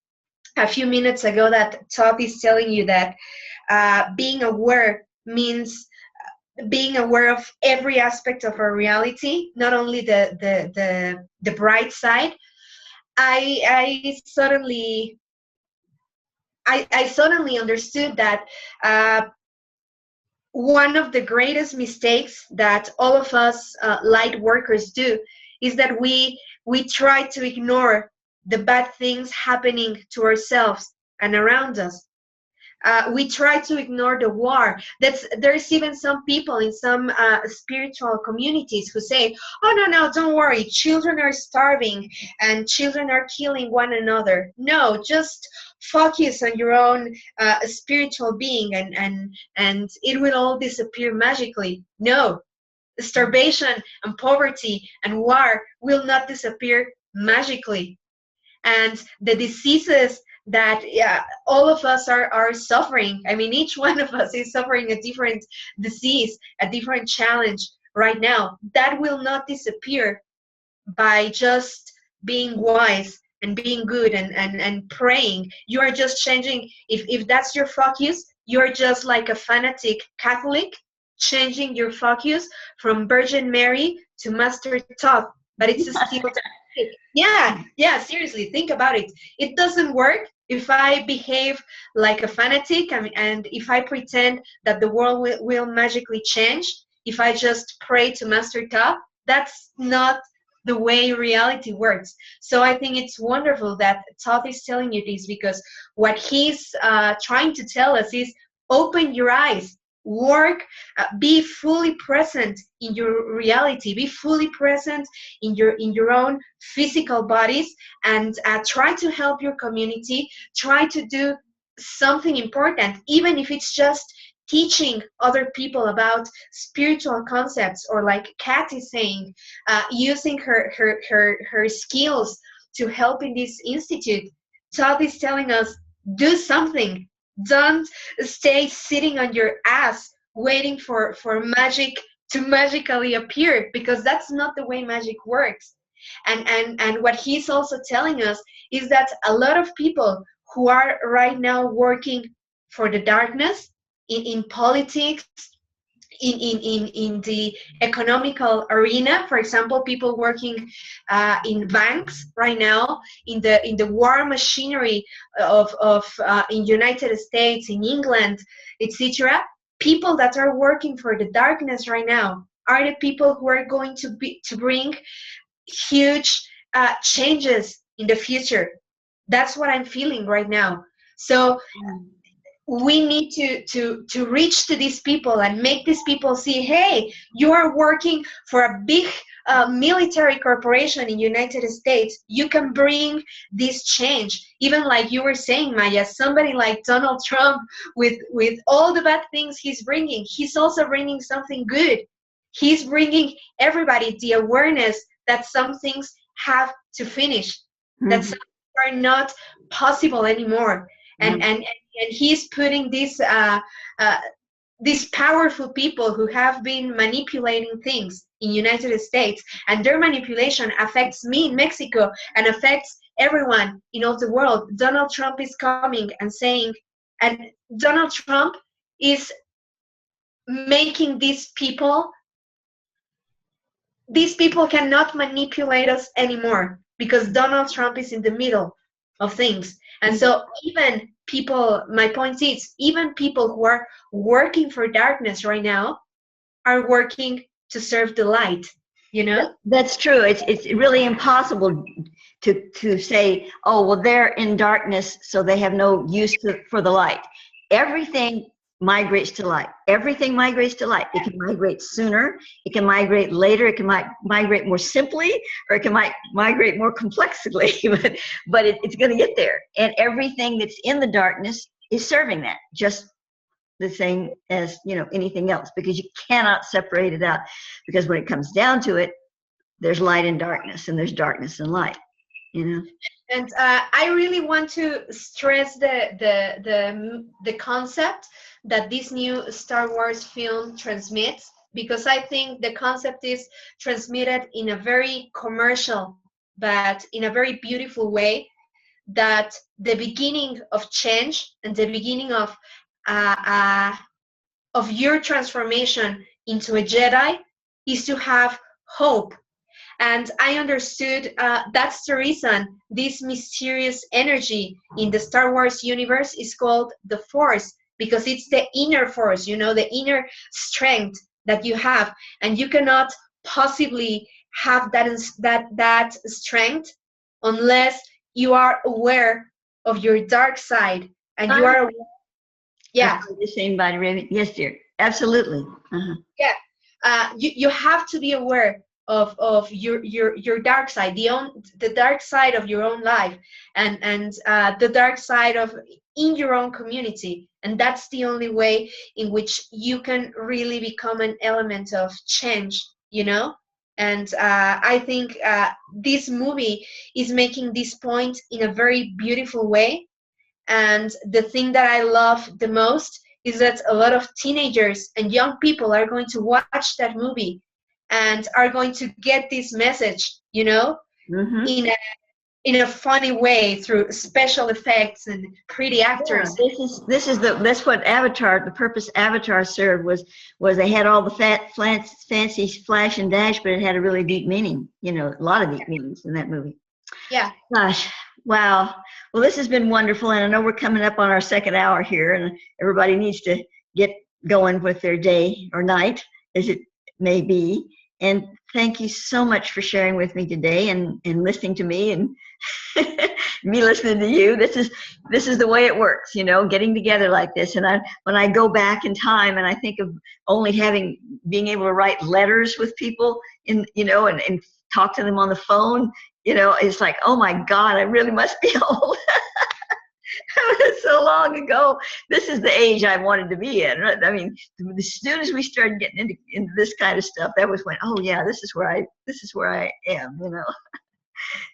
a few minutes ago that Todd is telling you that being aware means being aware of every aspect of our reality, not only the bright side. I suddenly understood that one of the greatest mistakes that all of us light workers do is that we try to ignore the bad things happening to ourselves and around us. We try to ignore the war. There's even some people in some spiritual communities who say, oh, no, don't worry, children are starving and children are killing one another. No, just focus on your own spiritual being, and it will all disappear magically. No, starvation and poverty and war will not disappear magically. And the diseases that all of us are suffering, I mean, each one of us is suffering a different disease, a different challenge right now, that will not disappear by just being wise and being good and praying. You are just changing. If that's your focus, you're just like a fanatic Catholic, changing your focus from Virgin Mary to Master Todd, but it's still yeah, seriously, think about it. It doesn't work if I behave like a fanatic, and if I pretend that the world will magically change. If I just pray to Master Todd, that's not the way reality works. So I think it's wonderful that Todd is telling you this, because what he's trying to tell us is, open your eyes, work, be fully present in your reality, be fully present in your own physical bodies, and try to help your community, try to do something important, even if it's just teaching other people about spiritual concepts, or like Kat is saying, using her skills to help in this institute. Todd is telling us, do something. Don't stay sitting on your ass waiting for magic to magically appear, because that's not the way magic works. And what he's also telling us is that a lot of people who are right now working for the darkness in politics, in the economical arena, for example, people working in banks right now, in the war machinery of in United States, in England, etc. People that are working for the darkness right now are the people who are going to bring huge changes in the future. That's what I'm feeling right now. So we need to reach to these people and make these people see, hey, you are working for a big military corporation in United States. You can bring this change. Even like you were saying, Maya, somebody like Donald Trump, with all the bad things he's bringing, he's also bringing something good. He's bringing everybody the awareness that some things have to finish, that some things are not possible anymore. And he's putting these powerful people who have been manipulating things in United States, and their manipulation affects me in Mexico and affects everyone in all the world. Donald Trump is coming and saying, and Donald Trump is making these people cannot manipulate us anymore, because Donald Trump is in the middle. of things. And so even people, my point is, even people who are working for darkness right now are working to serve the light, you know? That's true. It's really impossible to say, oh, well, they're in darkness, so they have no use for the light. Everything migrates to light. Everything migrates to light. It can migrate sooner. It can migrate later. It can migrate more simply, or it can migrate more complexly. but it's going to get there. And everything that's in the darkness is serving that, just the same as, you know, anything else, because you cannot separate it out. Because when it comes down to it, there's light and darkness, and there's darkness and light. You know. And I really want to stress the concept that this new Star Wars film transmits, because I think the concept is transmitted in a very commercial, but in a very beautiful way, that the beginning of change and the beginning of your transformation into a Jedi is to have hope. And I understood that's the reason this mysterious energy in the Star Wars universe is called the Force, because it's the inner force, you know, the inner strength that you have. And you cannot possibly have that strength unless you are aware of your dark side, and you are aware. Yeah. The same body, Raven. Yes, dear. Absolutely. Yeah. You have to be aware of your dark side, the dark side of your own life, and the dark side of in your own community. And that's the only way in which you can really become an element of change, you know. And I think this movie is making this point in a very beautiful way. And the thing that I love the most is that a lot of teenagers and young people are going to watch that movie and are going to get this message, you know, in a funny way through special effects and pretty actors. Yeah, that's what Avatar, the purpose Avatar served was they had all the fancy flash and dash, but it had a really deep meaning, you know, a lot of deep meanings in that movie. Yeah. Gosh, wow. Well, this has been wonderful, and I know we're coming up on our second hour here, and everybody needs to get going with their day or night, as it may be. And thank you so much for sharing with me today and listening to me and me listening to you. This is the way it works, you know, getting together like this. And when I go back in time and I think of only being able to write letters with people in, you know, and talk to them on the phone, you know, it's like, oh my God, I really must be old. So long ago. This is the age I wanted to be in. I mean, as soon as we started getting into this kind of stuff, that was when, oh yeah, this is where I am, you know.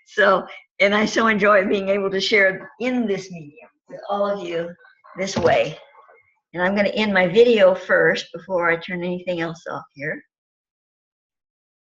So, and I so enjoy being able to share in this medium with all of you this way. And I'm going to end my video first before I turn anything else off here.